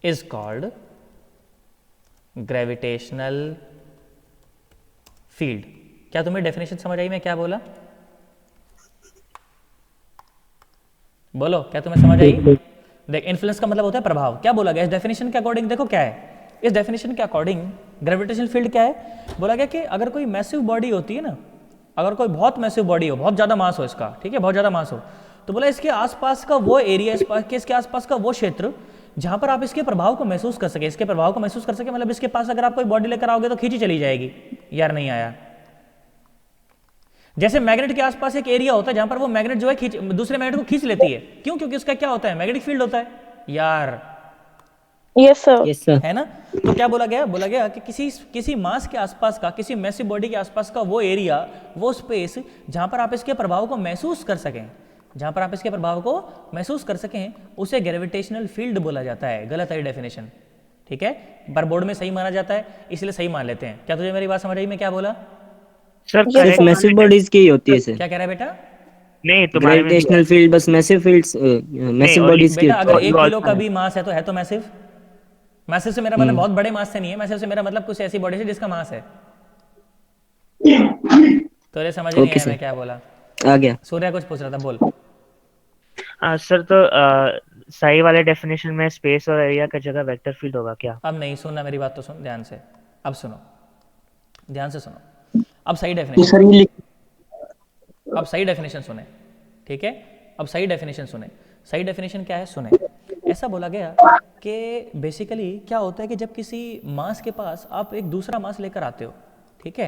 [SPEAKER 1] is called gravitational field। क्या तुम्हें डेफिनेशन समझ आई मैं क्या बोला? बोलो क्या तुम्हें समझ आई? देख इन्फ्लुएंस का मतलब होता है प्रभाव। क्या बोला गया इस डेफिनेशन के अकॉर्डिंग? देखो क्या है इस डेफिनेशन के अकॉर्डिंग, ग्रेविटेशनल फील्ड क्या है? बोला गया कि अगर कोई मैसिव बॉडी होती है ना, अगर कोई बहुत मैसिव बॉडी हो, बहुत ज़्यादा मास हो इसका, ठीक है, बहुत ज़्यादा मास हो, तो बोला इसके आसपास का वो एरिया, इसके आसपास का वो क्षेत्र जहाँ पर आप इसके प्रभाव को महसूस कर सके, इसके प्रभाव को महसूस कर सके, मतलब इसके पास अगर आप कोई बॉडी लेकर आओगे तो खींची चली जाएगी। यार नहीं आया? जैसे मैग्नेट के आसपास एक एरिया होता है जहाँ पर वो मैग्नेट जो है दूसरे मैग्नेट को खींच लेती है। क्यों? क्योंकि उसका क्या होता है? मैग्नेटिक फील्ड होता है। यार
[SPEAKER 3] Yes, sir.
[SPEAKER 4] Yes sir.
[SPEAKER 1] है ना? तो क्या बोला गया? बोला गया कि किसी मास के आसपास का, किसी मैसिव बॉडी के आसपास का वो एरिया, वो स्पेस जहां पर आप इसके प्रभाव को महसूस कर सकें, जहां पर आप इसके प्रभाव को महसूस कर सकें, उसे ग्रेविटेशनल फील्ड बोला जाता है। गलत है डेफिनेशन, ठीक है, पर बोर्ड में सही माना जाता है इसलिए सही मान लेते हैं। क्या तुझे मेरी बात समझ आई मैं क्या बोला?
[SPEAKER 5] सर
[SPEAKER 3] Yes,
[SPEAKER 4] सिर्फ
[SPEAKER 3] sir.
[SPEAKER 4] मैसिव बॉडीज की ही होती है सर।
[SPEAKER 1] क्या कह रहा है बेटा?
[SPEAKER 5] नहीं तुम्हारे में भी
[SPEAKER 4] ग्रेविटेशनल फील्ड बस मैसिव फील्ड्स मैसिव
[SPEAKER 5] और
[SPEAKER 4] बॉडीज की
[SPEAKER 1] बेटा
[SPEAKER 4] होती
[SPEAKER 1] अगर
[SPEAKER 4] है।
[SPEAKER 1] 1 किलो का भी मास है तो है तो मैसिव। मैसिव से मेरा मतलब बहुत बड़े मास से नहीं है, मैसिव से मेरा मतलब कुछ ऐसी बॉडी से जिसका मास है। तो ये समझ नहीं
[SPEAKER 4] Okay,
[SPEAKER 1] आया मैं
[SPEAKER 4] sir.
[SPEAKER 1] क्या बोला?
[SPEAKER 4] आ गया।
[SPEAKER 1] सूर्या कुछ पूछ रहा था, बोल।
[SPEAKER 5] सर तो सही वाले डेफिनेशन में स्पेस और एरिया का जगह वेक्टर फील्ड होगा क्या?
[SPEAKER 1] अब नहीं सुनना, मेरी बात तो सुन ध्यान से, अब सुनो ध्यान से सुनो, अब सही डेफिनेशन,
[SPEAKER 6] सर ये
[SPEAKER 1] अब सही डेफिनेशन सुने, ठीक है, अब सही डेफिनेशन सुने। सही डेफिनेशन क्या है सुने। ऐसा बोला गया कि बेसिकली क्या होता है कि जब किसी मास के पास आप एक दूसरा मास लेकर आते हो, ठीक है,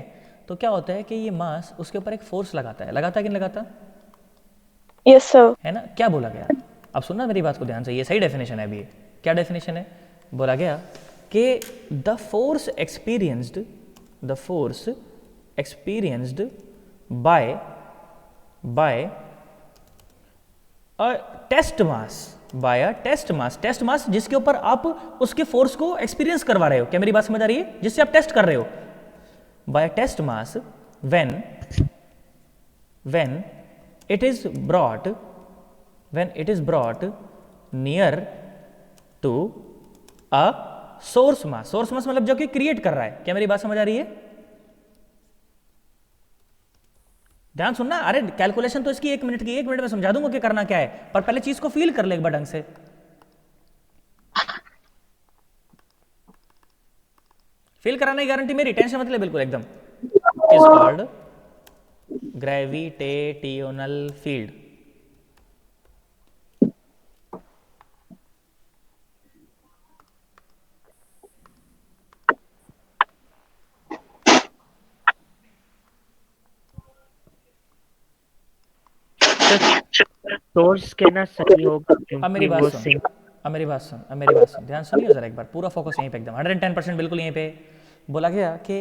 [SPEAKER 1] तो क्या होता है कि ये मास उसके ऊपर एक फोर्स लगाता है कि नहीं लगाता?
[SPEAKER 3] Yes, sir.
[SPEAKER 1] है ना? क्या बोला गया? अब सुनना मेरी बात को ध्यान से, ये सही डेफिनेशन है अभी। ये क्या डेफिनेशन है? बोला गया कि the force experienced by a test mass, test mass जिसके ऊपर आप उसके फोर्स को एक्सपीरियंस करवा रहे हो। क्या मेरी बात समझ आ रही है? जिससे आप टेस्ट कर रहे हो, by test mass when it is brought near to a source mass मतलब जो कि क्रिएट कर रहा है। क्या मेरी बात समझ आ रही है? ध्यान सुनना, अरे कैलकुलेशन तो इसकी 1 मिनट की, 1 मिनट में समझा दूंगा कि करना क्या है, पर पहले चीज को फील कर ले एक बार ढंग से। फील कराने की गारंटी मेरी, टेंशन मत ले बिल्कुल एकदम। Is called gravitational field.
[SPEAKER 5] Source कहना सही होगा
[SPEAKER 1] अब मेरी
[SPEAKER 5] क्योंकि
[SPEAKER 1] बात
[SPEAKER 5] वो
[SPEAKER 1] सुन,
[SPEAKER 5] सिंक
[SPEAKER 1] अब मेरी बात सुन, अब मेरी बात सुन, ध्यान सुनिए जरा एक बार, पूरा फोकस यहीं पे एकदम 110% बिल्कुल यहीं पे। बोला गया कि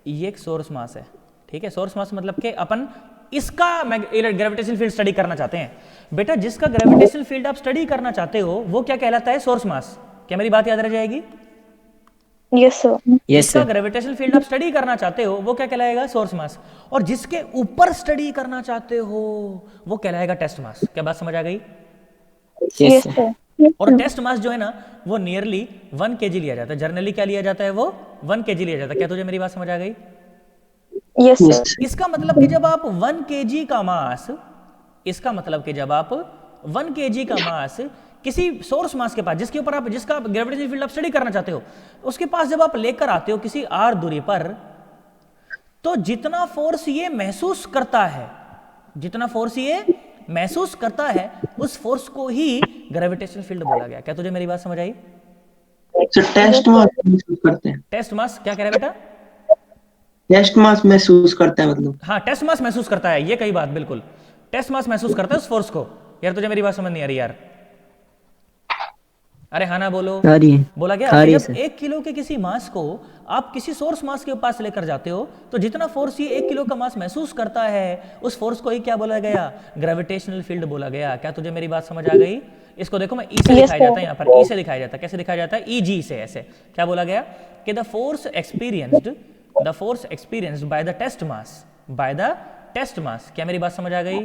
[SPEAKER 1] ये एक सोर्स मास है, ठीक है। सोर्स मास मतलब कि अपन इसका ग्रेविटेशनल फील्ड स्टडी करना चाहते हैं। बेटा जिसका ग्रेविटेशनल फील्ड आप स्टडी करना चाहते हो वो क्या कहलाता है? सोर्स मास। क्या मेरी बात याद रह जाएगी?
[SPEAKER 3] Yes, sir.
[SPEAKER 4] यस
[SPEAKER 1] जिसका
[SPEAKER 4] सर।
[SPEAKER 1] ग्रेविटेशनल फील्ड आप स्टडी करना चाहते हो वो क्या कहलाएगा? सोर्स मास। और जिसके ऊपर स्टडी करना चाहते हो वो कहलाएगा टेस्ट मास। क्या बात समझ आ गई?
[SPEAKER 4] Yes
[SPEAKER 3] Yes,
[SPEAKER 4] sir.
[SPEAKER 3] sir. Yes,
[SPEAKER 1] और टेस्ट मास जो है ना वो नियरली 1 kg लिया जाता है। जर्नली क्या लिया जाता है? वो 1 kg लिया जाता है। क्या तुझे मेरी बात समझ आ गई?
[SPEAKER 3] yes, sir.
[SPEAKER 1] इसका मतलब कि जब आप 1 kg का मास, इसका मतलब कि जब आप 1 kg का मास किसी सोर्स मास के पास, जिसके ऊपर आप, जिसका ग्रेविटेशनल फील्ड आप स्टडी करना चाहते हो, उसके पास जब आप लेकर आते हो किसी r दूरी पर, तो जितना फोर्स ये महसूस करता है, जितना फोर्स ये महसूस करता है, उस फोर्स को ही ग्रेविटेशनल फील्ड बोला गया। क्या तुझे मेरी बात समझ आई?
[SPEAKER 6] सर टेस्ट मास महसूस करते हैं,
[SPEAKER 1] टेस्ट मास क्या कह रहे बेटा?
[SPEAKER 6] टेस्ट मास महसूस करते हैं मतलब।
[SPEAKER 1] हाँ, टेस्ट मास महसूस करता है, ये कई बात बिल्कुल। टेस्ट मास महसूस करता है उस फोर्स को। यार तुझे मेरी बात समझ नहीं आ रही यार? अरे हाँ ना बोलो।
[SPEAKER 4] आ रही है।
[SPEAKER 1] बोला गया
[SPEAKER 4] आ
[SPEAKER 1] कि
[SPEAKER 4] रही है
[SPEAKER 1] जब
[SPEAKER 4] सर।
[SPEAKER 1] 1 किलो के किसी मास को आप किसी सोर्स मास के पास लेकर जाते हो, तो जितना फोर्स ये 1 किलो का मास महसूस करता है, उस फोर्स को ही क्या बोला गया? ग्रेविटेशनल फील्ड बोला गया। क्या तुझे मेरी बात समझ आ गई? इसको देखो, मैं ई से
[SPEAKER 3] Yes,
[SPEAKER 1] दिखाया जाता है,
[SPEAKER 3] sir.
[SPEAKER 1] यहाँ पर ई से दिखाया जाता है। कैसे दिखाया जाता है? ई जी से। ऐसे क्या बोला गया कि the force experienced by the test mass, by the test mass. क्या मेरी बात समझ आ गई?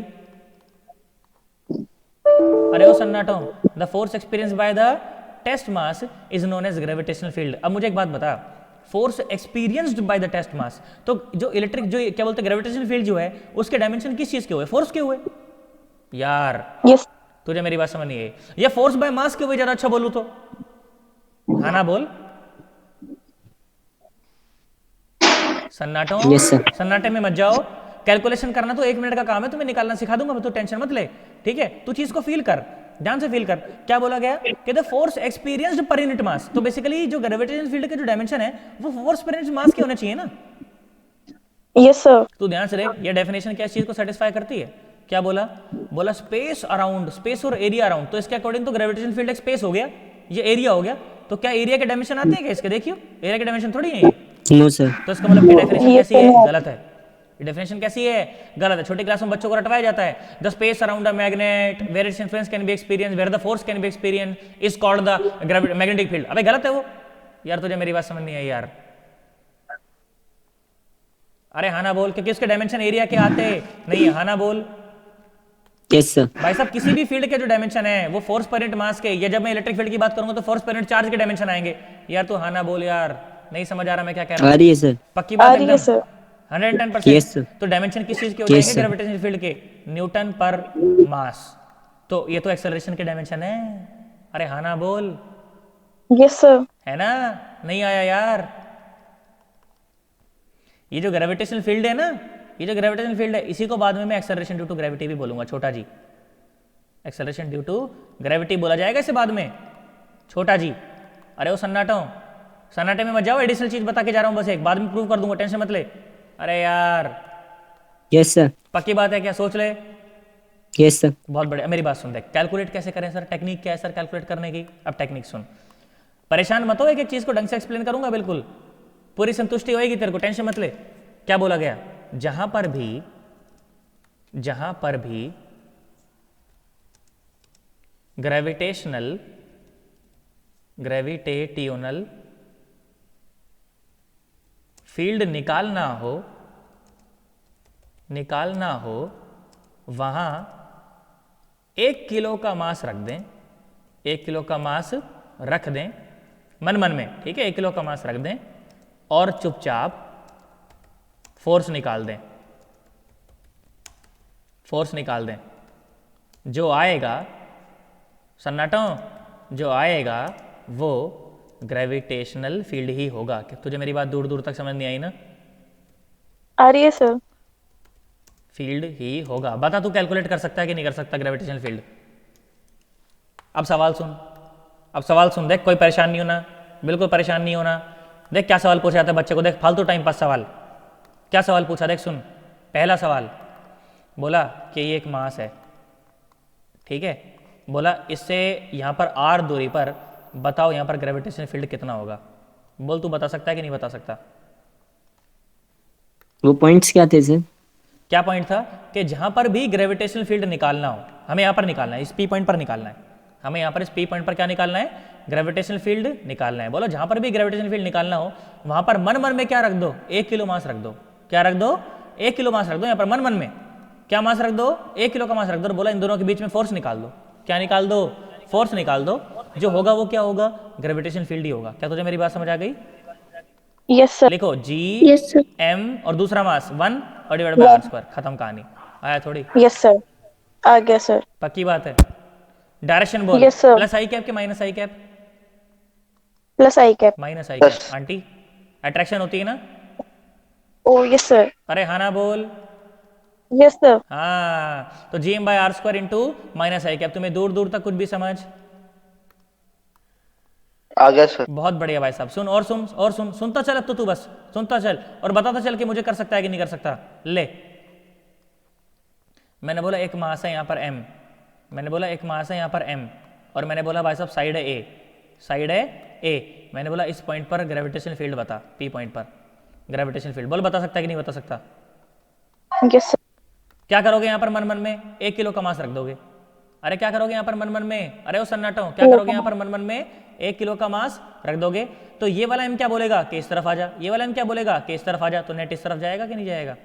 [SPEAKER 1] अरे ओ सन्नाटो, the force experience by the test mass is known as gravitational field. अब मुझे एक बात बता, force experienced by the test mass, तो जो इलेक्ट्रिक, जो क्या बोलते हैं, ग्रेविटेशनल फील्ड जो है, उसके डायमेंशन किस चीज के हुए? फोर्स के हुए। यार
[SPEAKER 3] Yes.
[SPEAKER 1] तुझे मेरी बात समझ नहीं आई? या फोर्स बाय मास के हुए, ज्यादा अच्छा बोलूं तो? हाँ ना बोल सन्नाटो।
[SPEAKER 4] Yes, sir.
[SPEAKER 1] सन्नाटे में मत जाओ। कैलकुलेशन करना तो 1 मिनट का काम है, तुम्हें निकालना सिखा दूंगा मैं, तो टेंशन मत ले, ठीक है? तू चीज को फील कर, ध्यान से फील कर। क्या बोला गया कि द फोर्स एक्सपीरियंस्ड पर यूनिट मास। तो बेसिकली जो ग्रेविटेशनल फील्ड के जो डायमेंशन है वो फोर्स पर यूनिट मास के होने चाहिए ना।
[SPEAKER 3] Yes, sir.
[SPEAKER 1] तू ध्यान से देख, ये डेफिनेशन क्या चीज को सेटिस्फाई करती है? क्या बोला? बोला स्पेस अराउंड, स्पेस और एरिया अराउंड। तो इसके अकॉर्डिंग तो ग्रेविटेशनल फील्ड एक स्पेस हो गया, ये एरिया हो गया। तो क्या एरिया के डायमेंशन आते हैं क्या इसके? देखियो, एरिया के डायमेंशन थोड़ी है ये।
[SPEAKER 4] No sir.
[SPEAKER 1] तो इसका मतलब कि डेफिनेशन
[SPEAKER 3] ये
[SPEAKER 1] कैसी
[SPEAKER 3] तो
[SPEAKER 1] है?
[SPEAKER 3] नहीं।
[SPEAKER 1] गलत है। डेफिनेशन कैसी है? गलत है। छोटी क्लास में बच्चों को रटवाया जाता है, the space around a magnet where its influence can be experience, where the force can be experience is called the magnetic field. अबे गलत है वो। यार तुझे मेरी बात समझ नहीं आई यार? अरे हाँ ना बोल, क्योंकि उसके डायमेंशन एरिया के आते नहीं है। हाँ ना बोल
[SPEAKER 4] यस सर।
[SPEAKER 1] भाई साहब। किसी भी फील्ड के जो डायमेंशन है वो फोर्स पर यूनिट मास के, या जब मैं इलेक्ट्रिक फील्ड की बात करूंगा तो फोर्स पर यूनिट चार्ज के डायमेंशन आएंगे। यार तू हाँ ना बोल यार, नहीं समझ आ रहा मैं क्या कह रहा
[SPEAKER 4] आ
[SPEAKER 1] हूँ?
[SPEAKER 4] रही है सर।
[SPEAKER 1] पक्की
[SPEAKER 3] आ
[SPEAKER 1] बात
[SPEAKER 3] रही है
[SPEAKER 1] एकदम?
[SPEAKER 3] सर।
[SPEAKER 1] 110%।
[SPEAKER 4] Yes, sir.
[SPEAKER 1] तो डायमेंशन किस चीज के हो
[SPEAKER 4] Yes,
[SPEAKER 1] जाएंगे?
[SPEAKER 4] sir.
[SPEAKER 1] ग्रेविटेशनल फील्ड के, न्यूटन पर मास। तो ये तो एक्सेलरेशन के डायमेंशन है। अरे हाँ ना बोल,
[SPEAKER 3] Yes, sir.
[SPEAKER 1] है ना? नहीं आया यार? ये जो ग्रेविटेशनल फील्ड है ना, ये जो ग्रेविटेशनल फील्ड है, इसी को बाद में मैं एक्सेलरेशन ड्यू टू ग्रेविटी भी बोलूंगा, छोटा जी। एक्सेलरेशन ड्यू टू ग्रेविटी बोला जाएगा इसे बाद में, छोटा जी। अरे वो सन्नाटो, सन्नाटे में मत जाओ, एडिशनल चीज बता के जा रहा हूं बस, एक बाद में प्रूव कर दूंगा, टेंशन मत ले। अरे यार
[SPEAKER 4] यस सर।
[SPEAKER 1] पक्की बात है क्या? सोच ले।
[SPEAKER 4] Yes sir.
[SPEAKER 1] बहुत बढ़िया। मेरी बात सुन, देख कैलकुलेट कैसे करें सर, टेक्निक क्या है सर कैलकुलेट करने की? अब टेक्निक सुन, परेशान मत हो, एक एक चीज को ढंग से एक्सप्लेन करूंगा, बिल्कुल पूरी संतुष्टि होएगी तेरे को, टेंशन मत ले। क्या बोला गया? जहां पर भी ग्रेविटेशनल फील्ड निकालना हो वहां 1 किलो का मास रख दें, 1 किलो का मास रख दें मन में, ठीक है? 1 किलो का मास रख दें और चुपचाप फोर्स निकाल दें। जो आएगा सन्नाटो, जो आएगा वो ग्रेविटेशनल फील्ड ही होगा। क्या तुझे मेरी बात दूर दूर तक समझ नहीं आई ना?
[SPEAKER 3] आ रही है सर।
[SPEAKER 1] फील्ड ही होगा। बता तू कैलकुलेट कर सकता है कि नहीं कर सकता ग्रेविटेशनल फील्ड? अब सवाल सुन, देख कोई परेशान नहीं होना, बिल्कुल परेशान नहीं होना। देख क्या सवाल पूछा जाता है बच्चे को, देख फालतू टाइम पास सवाल। क्या सवाल पूछा देख सुन। पहला सवाल बोला कि ये एक मास है, ठीक है? बोला इससे यहाँ पर r दूरी पर बताओ यहाँ पर ग्रेविटेशनल फील्ड कितना होगा। बोल तू बता सकता है कि नहीं बता सकता।
[SPEAKER 4] वो पॉइंट्स क्या थे सर?
[SPEAKER 1] क्या पॉइंट था कि जहाँ पर भी ग्रेविटेशनल फील्ड निकालना हो हमें यहाँ पर निकालना है, इस P पॉइंट पर निकालना है। हमें यहाँ पर इस P पॉइंट पर क्या निकालना है, ग्रेविटेशनल फील्ड निकालना है। बोलो जहाँ पर भी ग्रेविटेशनल फील्ड निकालना हो वहाँ पर मन मन में क्या रख दो, 1 किलो मास रख दो। क्या रख दो, 1 किलो मास रख दो। यहाँ पर मन मन में क्या मास रख दो, 1 किलो का मास रख दो। और बोला इन दोनों के बीच में फोर्स निकाल दो। क्या निकाल दो, फोर्स निकाल दो। जो होगा वो क्या होगा, ग्रेविटेशनल फील्ड ही होगा। क्या तुझे मेरी बात समझ आ गई?
[SPEAKER 3] Yes sir.
[SPEAKER 1] लिखो G
[SPEAKER 3] यस सर।
[SPEAKER 1] M और दूसरा मास 1 और डिवाइड बाय r स्क्वायर। खत्म कहानी। आया थोड़ी?
[SPEAKER 3] यस सर, आ गया सर।
[SPEAKER 1] पक्की बात है। डायरेक्शन बोल।
[SPEAKER 3] Yes, sir.
[SPEAKER 1] Plus I cap के minus I cap?
[SPEAKER 3] Plus I cap.
[SPEAKER 1] Minus I cap. आंटी अट्रैक्शन होती है ना?
[SPEAKER 3] Oh yes sir.
[SPEAKER 1] अरे हाँ ना बोल।
[SPEAKER 3] Yes sir.
[SPEAKER 1] हाँ तो G M by R square into minus I cap. तुम्हें दूर दूर तक कुछ भी समझ
[SPEAKER 2] आ गया सर।
[SPEAKER 1] बहुत बढ़िया भाई साहब। सुन और सुन और सुन, सुनता चल अब तो तू, बस सुनता चल और बताता चल कि मुझे कर सकता है कि नहीं कर सकता। ले मैंने बोला एक मास है यहाँ पर m, मैंने बोला एक मास है यहाँ पर m, और मैंने बोला भाई साहब साइड है a, साइड है a। मैंने बोला इस पॉइंट पर ग्रेविटेशनल फील्ड बता, p पॉइंट पर ग्रेविटेशनल फील्ड। बोल बता सकता है कि नहीं बता सकता।
[SPEAKER 3] Yes sir.
[SPEAKER 1] क्या करोगे यहाँ पर मन मन में, 1 किलो का मास रख दोगे। अरे क्या करोगे यहाँ पर मन मन में, अरे वो सन्नाटो क्या करोगे यहाँ पर मन मन में, 1 किलो का मास रख दोगे। तो ये वाला m क्या बोलेगा कि इस तरफ आ जा, ये वाला m क्या बोलेगा कि इस तरफ आ जा। तो नेट इस तरफ जाएगा कि नहीं जाएगा?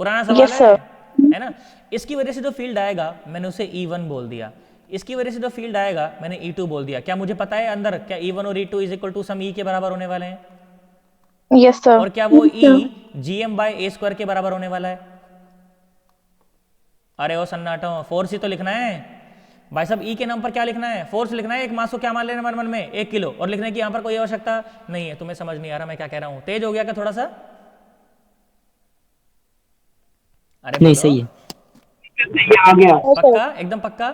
[SPEAKER 1] पुराना सवाल
[SPEAKER 3] Yes, sir.
[SPEAKER 1] है ना। इसकी वजह से जो फील्ड आएगा मैंने उसे E1 बोल दिया, इसकी वजह से जो फील्ड आएगा मैंने E2 बोल दिया। क्या मुझे पता है अंदर क्या E1 और E2 is equal to some E के बराबर होने वाले हैं?
[SPEAKER 3] Yes sir.
[SPEAKER 1] और क्या वो E GM by A square के बराबर होने वाला है? अरे ओ सन्नाटो फोर्स ही तो लिखना है भाई साहब। E के नाम पर क्या लिखना है, फोर्स लिखना है। एक मास को क्या मान लेना मन मन में, 1 किलो, और लिखने की यहाँ पर कोई आवश्यकता नहीं है। तुम्हें समझ नहीं आ रहा मैं क्या कह रहा हूँ? तेज हो गया क्या थोड़ा सा? अरे
[SPEAKER 4] नहीं
[SPEAKER 1] बोलो।
[SPEAKER 4] सही है।
[SPEAKER 6] आ गया।
[SPEAKER 1] पक्का, एकदम पक्का।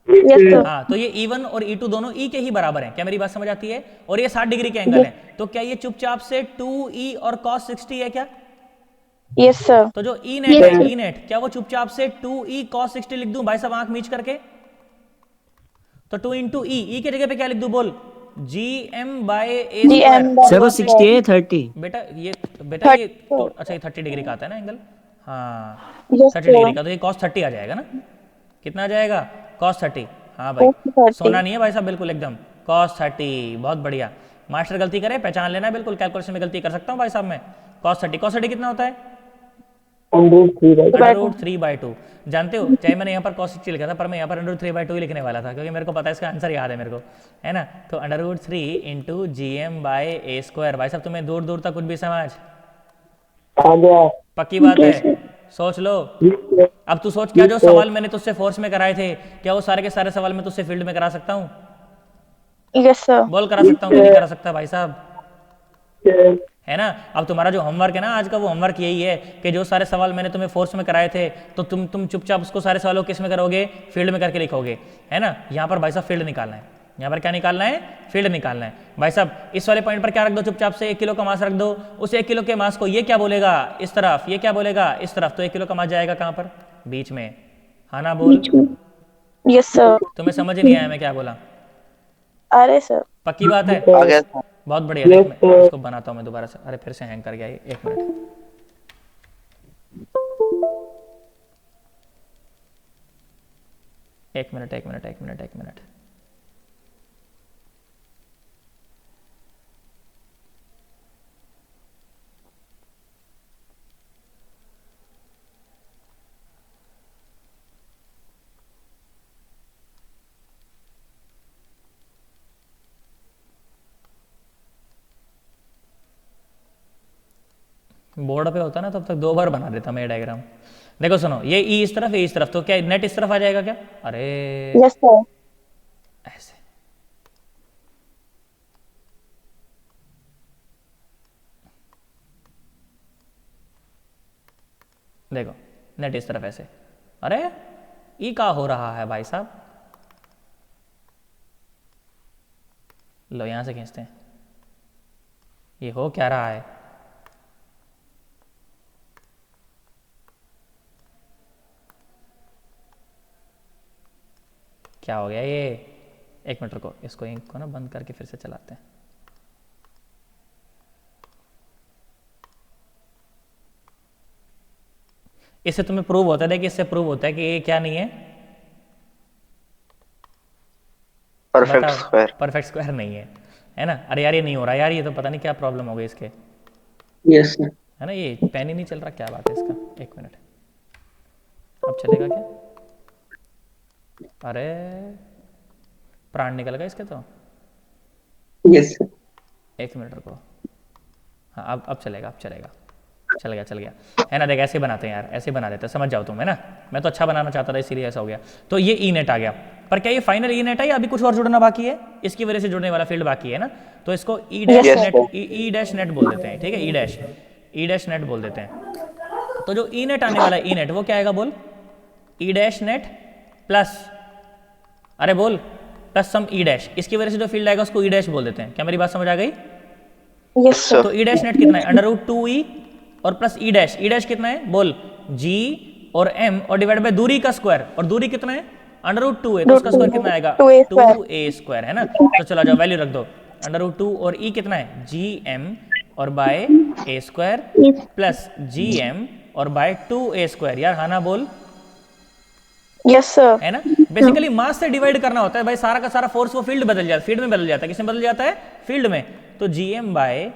[SPEAKER 3] Yes sir.
[SPEAKER 1] हाँ तो ये E1 और E2 दोनों E के ही बराबर हैं। क्या मेरी बात समझ आती है? और ये 60 डिग्री के एंगल हैं। तो क्या ये चुपचाप से 2E और cos 60 है क्या?
[SPEAKER 3] Yes sir.
[SPEAKER 1] तो जो E नेट है, E नेट क्या वो चुपचाप से 2E cos 60 लिख दूं भाई साहब आंख मीच करके? तो 2 इंटू E की जगह पे क्या लिख दूं बोल, GM by A square.
[SPEAKER 4] Sir वो 60 है 30।
[SPEAKER 1] बेटा ये तो अच्छा ये 30 डिग्री का आता है ना एंगल। हाँ
[SPEAKER 3] यस
[SPEAKER 1] 30 डिग्री का, तो ये cos 30 आ जाएगा ना। कितना आ जाएगा? cos 30। हाँ भाई
[SPEAKER 3] Cos 30।
[SPEAKER 1] सोना नहीं है भाई साहब, बिल्कुल एकदम cos 30। बहुत बढ़िया। मास्टर गलती करे पहचान लेना, बिल्कुल कैलकुलेशन में गलती कर सकता हूँ भाई साहब मैं। cos 30, cos 30 कितना होता है? √3/2। जानते हो चाहे मैंने यहाँ पर cos 60 लिखा था पर मैं यहाँ पर √3/2 ही लिखने वाला था, क्योंकि मेरे को पता है इसका आंसर याद है मेरे को, है ना। तो √3 into GM by A square. भाई साहब तुम्हें दूर दूर तक कुछ भी समझ
[SPEAKER 6] आ गया।
[SPEAKER 1] पक्की बात है? सोच लो। अब तू सोच, क्या जो सवाल मैंने तुझसे फोर्स में कराए थे क्या वो सारे के सारे सवाल मैं तुझसे फील्ड में करा सकता हूँ?
[SPEAKER 3] Yes sir.
[SPEAKER 1] बोल करा सकता हूँ कि नहीं करा सकता भाई साहब, है ना। अब तुम्हारा जो होमवर्क है ना आज का, वो होमवर्क यही है कि जो सारे सवाल मैंने तुम्हें फोर्स में कराए थे तो तुम चुपचाप उसको सारे सवालों को किस में करोगे, फील्ड में करके लिखोगे, है ना। यहाँ पर भाई साहब फील्ड निकालना है, यहाँ पर क्या निकालना है, फील्ड निकालना है। भाई साहब इस वाले पॉइंट पर क्या रख दो, चुपचाप से 1 किलो का मास रख दो। उस 1 किलो के मास को ये क्या बोलेगा, इस तरफ, ये क्या बोलेगा, इस तरफ। तो 1 किलो का मास जाएगा कहाँ पर, बीच में। हाँ ना बोल।
[SPEAKER 3] Yes sir.
[SPEAKER 1] तुम्हें समझ नहीं आया मैं क्या बोला?
[SPEAKER 3] अरे सर।
[SPEAKER 1] पक्की बात है?
[SPEAKER 2] आ गया सर।
[SPEAKER 1] बहुत बढ़िया। देख मैं इसको बनाता हूँ मैं दोबारा से। अरे फिर से हैंग कर गया ये, 1 मिनट। एक मिनट। बोर्ड पे होता ना तब तक 2 बार बना देता मैं ये डायग्राम। देखो सुनो, ये ई इस तरफ, ये इस तरफ, तो क्या नेट इस तरफ आ जाएगा क्या? अरे
[SPEAKER 3] यस सर।
[SPEAKER 1] ऐसे। देखो नेट इस तरफ ऐसे। अरे ई का हो रहा है भाई साहब? लो यहां से खींचते हैं। ये हो क्या रहा है? क्या हो गया ये? एक मिनट रुको, इसको इंक को ना बंद करके फिर से चलाते हैं। इससे तुम्हें प्रूव होता है, देखिए इससे प्रूव होता है कि ये क्या नहीं है,
[SPEAKER 2] परफेक्ट स्क्वायर।
[SPEAKER 1] परफेक्ट स्क्वायर नहीं है ना? अरे यार ये नहीं हो रहा यार, ये तो पता नहीं क्या प्रॉब्लम हो गई इसके,
[SPEAKER 6] यस सर।
[SPEAKER 1] है ना? ये पेन ही नहीं चल रहा, क्या बात है इसका? एक मिनट, अब चलेगा क्या? अरे प्राण निकल गया इसके तो।
[SPEAKER 6] Yes sir.
[SPEAKER 1] एक मिनट रुको, हाँ अब चलेगा, अब चलेगा, चल गया है ना? देख ऐसे बनाते हैं यार, ऐसे बना देते हैं, समझ जाओ तुम, है ना? मैं तो अच्छा बनाना चाहता था इसीलिए ऐसा हो गया। तो ये ई नेट आ गया, पर क्या ये फाइनल ई नेट है या अभी कुछ और जुड़ना बाकी है? इसकी वजह से जुड़ने वाला फील्ड बाकी है ना, तो इसको ई डैश
[SPEAKER 3] Yes,
[SPEAKER 1] नेट, ई डैश नेट बोल देते हैं, ठीक है? ई डैश नेट बोल देते हैं। तो जो ई नेट आने वाला है, ई नेट वो क्या आएगा बोल? ई डैश नेट प्लस, अरे बोल, प्लस सम ई डैश, इसकी वजह से जो फील्ड आएगा उसको ई डैश बोल देते हैं। क्या मेरी बात समझ आ गई?
[SPEAKER 3] Yes sir.
[SPEAKER 1] तो ई डैश नेट कितना है? √2e और प्लस ई डैश कितना है बोल? g और m और डिवाइड बाय दूरी का स्क्वायर, और दूरी कितना है? √2 है, तो उसका स्क्वायर कितना आएगा? 2a स्क्वायर, है ना? तो चला जाओ वैल्यू रख दो, √2 और e कितना है? gm और by a square plus gm और बाय 2a स्क्वायर। यार हाँ ना बोल,
[SPEAKER 3] यस सर।
[SPEAKER 1] है ना? बेसिकली मास से डिवाइड करना होता है भाई, सारा का सारा फोर्स वो फील्ड बदल जाता है, फील्ड में बदल जाता है। किसमें बदल जाता है? फील्ड में। तो gm बाय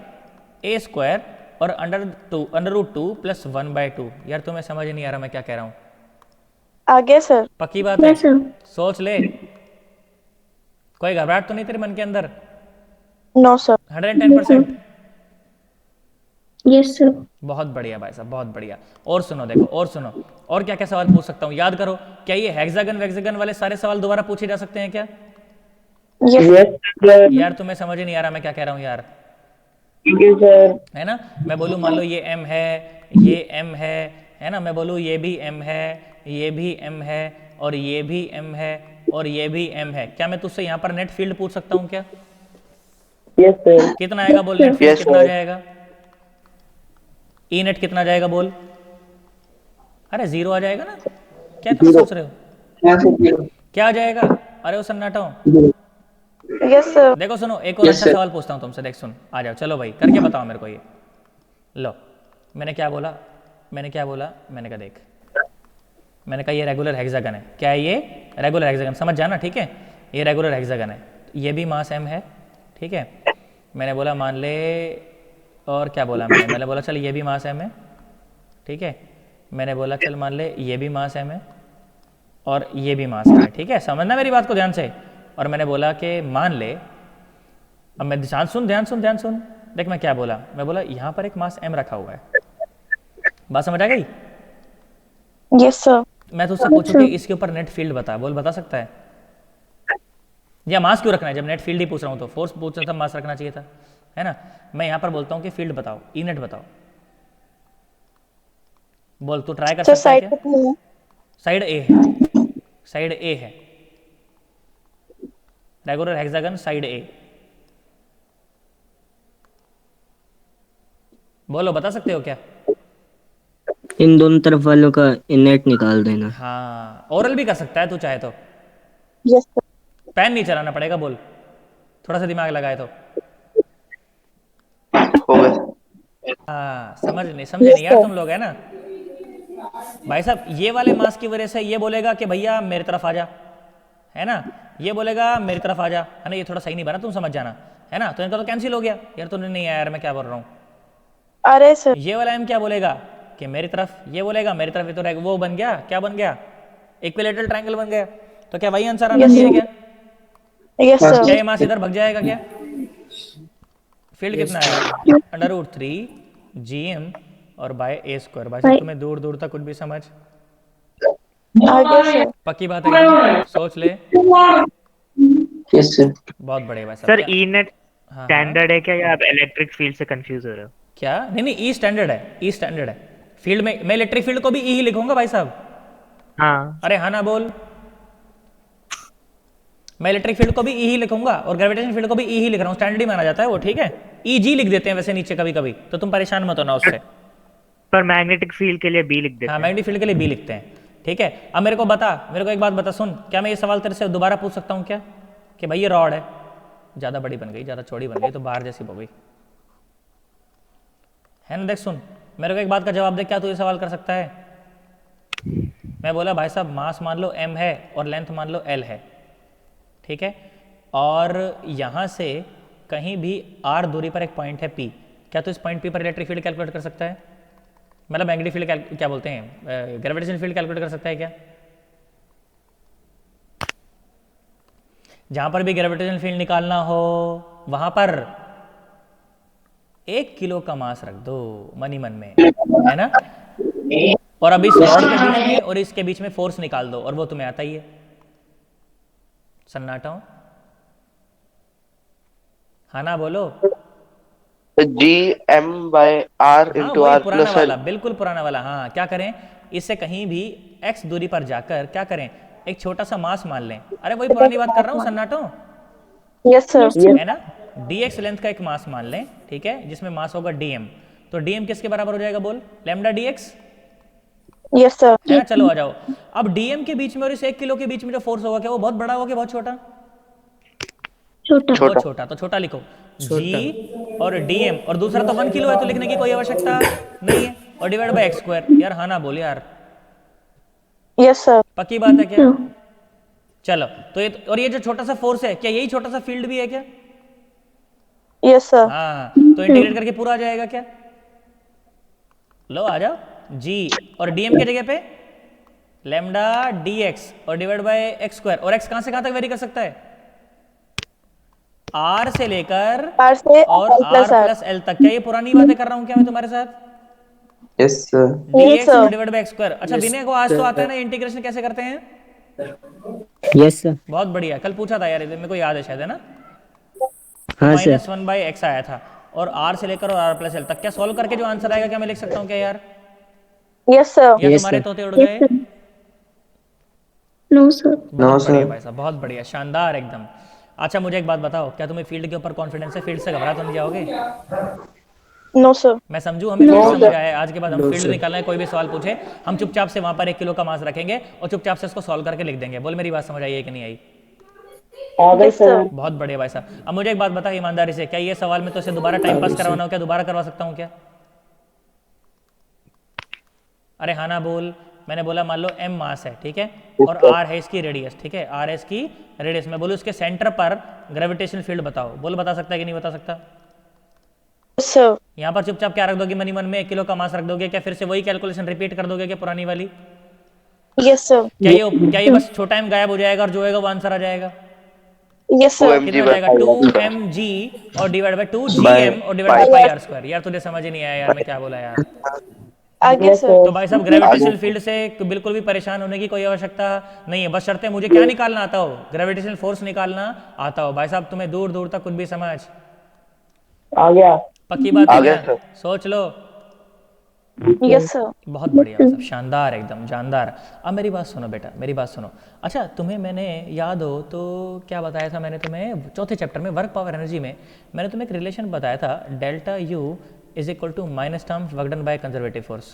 [SPEAKER 1] a स्क्वायर और √2 प्लस 1/2। यार तुम्हें समझ नहीं आ रहा मैं क्या कह रहा हूँ?
[SPEAKER 3] आगे सर।
[SPEAKER 1] पक्की बात है? सोच ले, कोई घबराहट तो नहीं तेरे मन के अंदर?
[SPEAKER 3] No sir.
[SPEAKER 1] 110%?
[SPEAKER 3] Yes sir.
[SPEAKER 1] बहुत बढ़िया भाई साहब, बहुत बढ़िया। और सुनो, देखो और सुनो, और क्या क्या सवाल पूछ सकता हूँ, याद करो। क्या ये हेक्सागन वाले सारे सवाल दोबारा पूछे जा सकते हैं क्या?
[SPEAKER 3] यस
[SPEAKER 1] यार तुम्हें समझ ही नहीं आ रहा मैं क्या कह रहा हूँ यार,
[SPEAKER 3] सर।
[SPEAKER 1] है ना? मैं बोलूँ मान लो ये m है, ये m है ना? मैं बोलूँ ये भी m है, ये भी m है, और ये भी m है, और ये भी m है। क्या मैं तुझसे यहाँ पर नेट फील्ड पूछ सकता हूँ क्या?
[SPEAKER 3] Yes sir.
[SPEAKER 1] कितना आएगा बोल? नेट फील्ड
[SPEAKER 2] Yes,
[SPEAKER 1] कितना आ
[SPEAKER 2] sir.
[SPEAKER 1] जाएगा? ई नेट कितना आ जाएगा बोल? अरे 0 आ जाएगा ना? क्या तुम सोच रहे हो? क्या आ जाएगा? अरे वो सन्नाटा हो।
[SPEAKER 3] Yes sir.
[SPEAKER 1] देखो सुनो, एक और
[SPEAKER 6] Yes,
[SPEAKER 1] अच्छा
[SPEAKER 6] sir.
[SPEAKER 1] सवाल पूछता हूँ तुमसे, देख सुन, आ जाओ, चलो भाई करके बताओ मेरे को ये। लो, मैंने क्या बोला? मैंने कहा देख, मैंने कहा ये रेगुलर हेक्सागन है। क्या है ये? रेगुलर हेक्सागन, समझ जाना, ठीक है? ये रेगुलर हेक्सागन है, ये भी मास m है, ठीक है? मैंने बोला मान ले, और क्या बोला मैंने बोला चल ये भी मास m है, ठीक है? मैंने बोला चल मान ले ये भी मास m है और ये भी मास m है, ठीक है? समझना मेरी बात को ध्यान से। और मैंने बोला कि मान ले, अब मैं ध्यान सुन, देख मैं क्या बोला। मैं बोला यहाँ पर एक मास m रखा हुआ है, बात समझ आ गई?
[SPEAKER 3] Yes sir.
[SPEAKER 1] मैं तुझसे पूछूं कि इसके ऊपर नेट फील्ड बता, बोल बता सकता है? या मास क्यों रखना है? जब नेट फील्ड ही पूछ रहा हूँ तो फोर्स पूछ रहा था, मास रखना चाहिए था, है ना? मैं यहाँ पर बोलता हूँ कि फील्ड बताओ, ई नेट बताओ, बोल तू ट्राई कर
[SPEAKER 3] सर
[SPEAKER 1] सकता है
[SPEAKER 3] साइड
[SPEAKER 1] क्या?
[SPEAKER 3] कितनी है?
[SPEAKER 1] साइड ए है, साइड ए है, रेगुलर हेक्सागन साइड ए। बोलो बता सकते हो क्या?
[SPEAKER 4] इन दोनों तरफ वालों का नेट निकाल देना।
[SPEAKER 1] हाँ, ओरल भी कर सकता है तू चाहे तो,
[SPEAKER 3] यस सर।
[SPEAKER 1] पेन नहीं चलाना पड़ेगा, बोल थोड़ा सा दिमाग लगाए तो।
[SPEAKER 2] हो गए।
[SPEAKER 1] हाँ, समझे नहीं यार तुम लोग, है ना? भाई साहब ये वाले मास की वजह से ये बोलेगा कि भैया मेरी तरफ आ जा, है ना? ये बोलेगा मेरी तरफ आ जा, है ना? ये थोड़ा सही नहीं बना, तुम समझ जाना, है ना? तो इनका तो कैंसिल हो गया यार, तुमने नहीं आया यार, मैं क्या बोल रहा हूँ?
[SPEAKER 3] अरे सर।
[SPEAKER 1] ये वाला m क्या बोलेगा कि मेरी तरफ, ये बोलेगा मेरी तरफ, ये तो वो बन गया, क्या बन गया? इक्विलेटरल ट्रायंगल बन गया। तो क्या वही आंसर आना चाहिए क्या?
[SPEAKER 3] यस
[SPEAKER 1] क्या
[SPEAKER 3] सर।
[SPEAKER 1] ये मास इधर भग जाएगा क्या? फील्ड कितना आएगा? √3 gm और बाय a स्क्वायर। भाई साहब तुम्हें दूर दूर तक कुछ भी समझ?
[SPEAKER 3] आगे सर।
[SPEAKER 1] पक्की बात है एकदम? सोच ले।
[SPEAKER 6] Yes sir.
[SPEAKER 1] बहुत बढ़िया भाई साहब।
[SPEAKER 5] सर
[SPEAKER 1] क्या-
[SPEAKER 5] ई नेट
[SPEAKER 1] हाँ,
[SPEAKER 5] स्टैंडर्ड है क्या, या आप इलेक्ट्रिक फील्ड से कंफ्यूज हो रहे हो?
[SPEAKER 1] क्या? नहीं ई स्टैंडर्ड है, ई स्टैंडर्ड है। फील्ड में मैं इलेक्ट्रिक फील्ड को भी ई ही लिखूंगा भाई साहब।
[SPEAKER 5] हाँ
[SPEAKER 1] अरे हाँ ना बोल, मैं इलेक्ट्रिक फील्ड को भी ई ही लिखूंगा और ग्रेविटेशन फील्ड को भी ई ही लिख रहा हूँ, स्टैंडर्ड ही माना जाता है वो, ठीक है? ई जी लिख देते हैं वैसे नीचे कभी कभी, तो तुम परेशान मत होना उससे।
[SPEAKER 5] पर मैग्नेटिक फील्ड के लिए बी लिख देते
[SPEAKER 1] हाँ,
[SPEAKER 5] हैं।
[SPEAKER 1] मैग्नेटिक फील्ड के लिए बी लिखते हैं, ठीक है, अब मेरे को बता, मेरे को एक बात बता, सुन, क्या मैं ये सवाल तेरे से दोबारा पूछ सकता हूँ क्या, कि भाई ये रॉड है, ज़्यादा बड़ी बन गई, ज़्यादा चौड़ी बन गई, तो बाहर जैसी हो गई है ना। देख सुन, मेरे को एक बात का जवाब दे, क्या तू ये सवाल कर सकता है? मैं बोला भाई साहब मास मान लो m है और लेंथ मान लो l है, ठीक है, और यहाँ से कहीं भी r दूरी पर एक पॉइंट है p, क्या तू इस पॉइंट p पर इलेक्ट्रिक फील्ड कैलकुलेट कर सकता है? मतलब मैग्नेटिक फील्ड क्या बोलते हैं, ग्रेविटेशनल फील्ड कैलकुलेट कर सकता है क्या? जहां पर भी ग्रेविटेशनल फील्ड निकालना हो वहां पर 1 किलो का मास रख दो मन ही मन में, है ना, और अभी इस रॉड के बीच में और इसके बीच में फोर्स निकाल दो, और वो तुम्हें आता ही है। सन्नाटा हो, हाँ ना बोलो।
[SPEAKER 2] GM/R
[SPEAKER 1] हाँ
[SPEAKER 2] इंटू
[SPEAKER 1] वही
[SPEAKER 2] R
[SPEAKER 1] पुराना
[SPEAKER 2] प्लस
[SPEAKER 1] वाला,
[SPEAKER 2] L।
[SPEAKER 1] बिल्कुल पुराना वाला। हाँ क्या करें, इससे कहीं भी x दूरी पर जाकर क्या करें, एक छोटा सा मास मान लें। अरे वही पुरानी बात कर रहा हूँ सन्नाटो,
[SPEAKER 3] यस सर।
[SPEAKER 1] है ना। dx लेंथ का एक मास मान लें, ठीक है, जिसमें मास होगा dm, तो dm किसके बराबर हो जाएगा बोल, लैम्डा dx,
[SPEAKER 3] यस सर।
[SPEAKER 1] है ना। चलो आ जाओ, अब dm के बीच में और इस 1 किलो के बीच में जो फोर्स होगा, क्या वो बहुत बड़ा होगा कि बहुत छोटा? बहुत छोटा, तो छोटा लिखो g और dm, और दूसरा तो 1 किलो है तो लिखने की कोई आवश्यकता नहीं है, और डिवाइड बाय x²। यार हाँ ना बोल यार,
[SPEAKER 3] यस सर।
[SPEAKER 1] पक्की बात है क्या? चलो तो ये, और ये जो छोटा सा फोर्स है, क्या यही छोटा सा फील्ड भी है क्या?
[SPEAKER 3] Yes sir.
[SPEAKER 1] हाँ, तो इंटीग्रेट करके पूरा आ जाएगा क्या? लो आ जाओ, g और dm के जगह पे लैम्डा dx और डिवाइड बाय x², और x कहां से कहां तक वेरी कर सकता है? r से लेकर
[SPEAKER 3] R से
[SPEAKER 1] और
[SPEAKER 3] L
[SPEAKER 1] r
[SPEAKER 3] plus R।
[SPEAKER 1] Plus l तक। क्या ये पुरानी बातें कर रहा हूं क्या मैं तुम्हारे साथ?
[SPEAKER 6] Yes sir.
[SPEAKER 1] dx
[SPEAKER 3] sir.
[SPEAKER 1] और डिवाइड बाय x²। अच्छा विनय को आज तो आता है ना इंटीग्रेशन कैसे करते हैं?
[SPEAKER 4] Yes sir.
[SPEAKER 1] बहुत बढ़िया, कल पूछा था यार, मेरे को याद है शायद, है ना।
[SPEAKER 4] हाँ सर।
[SPEAKER 1] -1/x आया था, और r से लेकर और r प्लस l तक। क्या सॉल्व करके जो आंसर आएगा क्या मैं लिख सकता हूँ क्या यार?
[SPEAKER 3] Yes sir.
[SPEAKER 1] या
[SPEAKER 4] Yes,
[SPEAKER 1] तुम्हारे
[SPEAKER 4] sir.
[SPEAKER 1] तोते उड़ गए?
[SPEAKER 3] No sir.
[SPEAKER 1] बहुत
[SPEAKER 6] sir.
[SPEAKER 1] बढ़िया भाई साहब, बहुत बढ़िया, शानदार एकदम। अच्छा मुझे एक बात बताओ, क्या तुम्हें फील्ड के ऊपर कॉन्फिडेंस है? फील्ड से घबरा तो नहीं जाओगे?
[SPEAKER 3] No sir.
[SPEAKER 1] मैं समझू हमें तो समझ आया है। आज के बाद हम फील्ड निकालना है, कोई भी सवाल पूछे हम चुपचाप से वहां पर 1 किलो का मास रखेंगे और चुपचाप से इसको सॉल्व करके लिख देंगे। बोल मेरी बात समझ आई है कि नहीं आई?
[SPEAKER 3] Yes sir.
[SPEAKER 1] बहुत बढ़िया भाई साहब। अब मुझे एक बात बता ईमानदारी से, क्या ये सवाल में तो इसे दोबारा टाइम पास करवाना हो क्या? दोबारा करवा सकता हूँ क्या? अरे हाँ ना बोल। मैंने बोला मान लो m मास है, ठीक है, और r है इसकी रेडियस, ठीक है, r है इसकी रेडियस। मैं बोलूँ इसके सेंटर पर ग्रेविटेशनल फील्ड बताओ। बोल बता सकता है कि नहीं बता सकता?
[SPEAKER 3] Yes sir.
[SPEAKER 1] यहाँ पर चुपचाप क्या रख दोगे मनी मन में? 1 किलो का मास रख दोगे क्या? फिर से वही कैलकुलेशन रिपीट कर दोगे क्या पुरानी वाली?
[SPEAKER 3] Yes sir.
[SPEAKER 1] क्या ये बस छोटा m गायब हो जाएगा और जो होगा वो आंसर आ जाएगा?
[SPEAKER 3] Yes sir.
[SPEAKER 1] कितना हो जाएगा? 2mg और डिवाइड बाय 2gm और डिवाइड बाय πr²। यार तुझे समझ ही नहीं आया यार मैं क्या बोला यार।
[SPEAKER 3] आगे सर।
[SPEAKER 1] तो भाई साहब ग्रेविटेशनल फील्ड से बिल्कुल भी परेशान होने की कोई आवश्यकता नहीं है, बस शर्तें मुझे क्या निकालना आता हो? ग्रेविटेशनल फोर्स निकालना आता हो। भाई साहब तुम्हें दूर दूर तक कुछ भी समझ
[SPEAKER 3] आ गया।
[SPEAKER 1] पक्की बात
[SPEAKER 2] आ
[SPEAKER 1] है
[SPEAKER 2] गया
[SPEAKER 1] क्या?
[SPEAKER 2] सर।
[SPEAKER 1] सोच लो।
[SPEAKER 3] Yes sir.
[SPEAKER 1] बहुत बढ़िया भाई साहब, शानदार एकदम जानदार। अब मेरी बात सुनो बेटा, मेरी बात सुनो। अच्छा तुम्हें मैंने याद हो तो क्या बताया था मैंने तुम्हें? चौथे चैप्टर में वर्क पावर एनर्जी में मैंने तुम्हें एक रिलेशन बताया था, delta U is equal to minus terms work done by conservative force.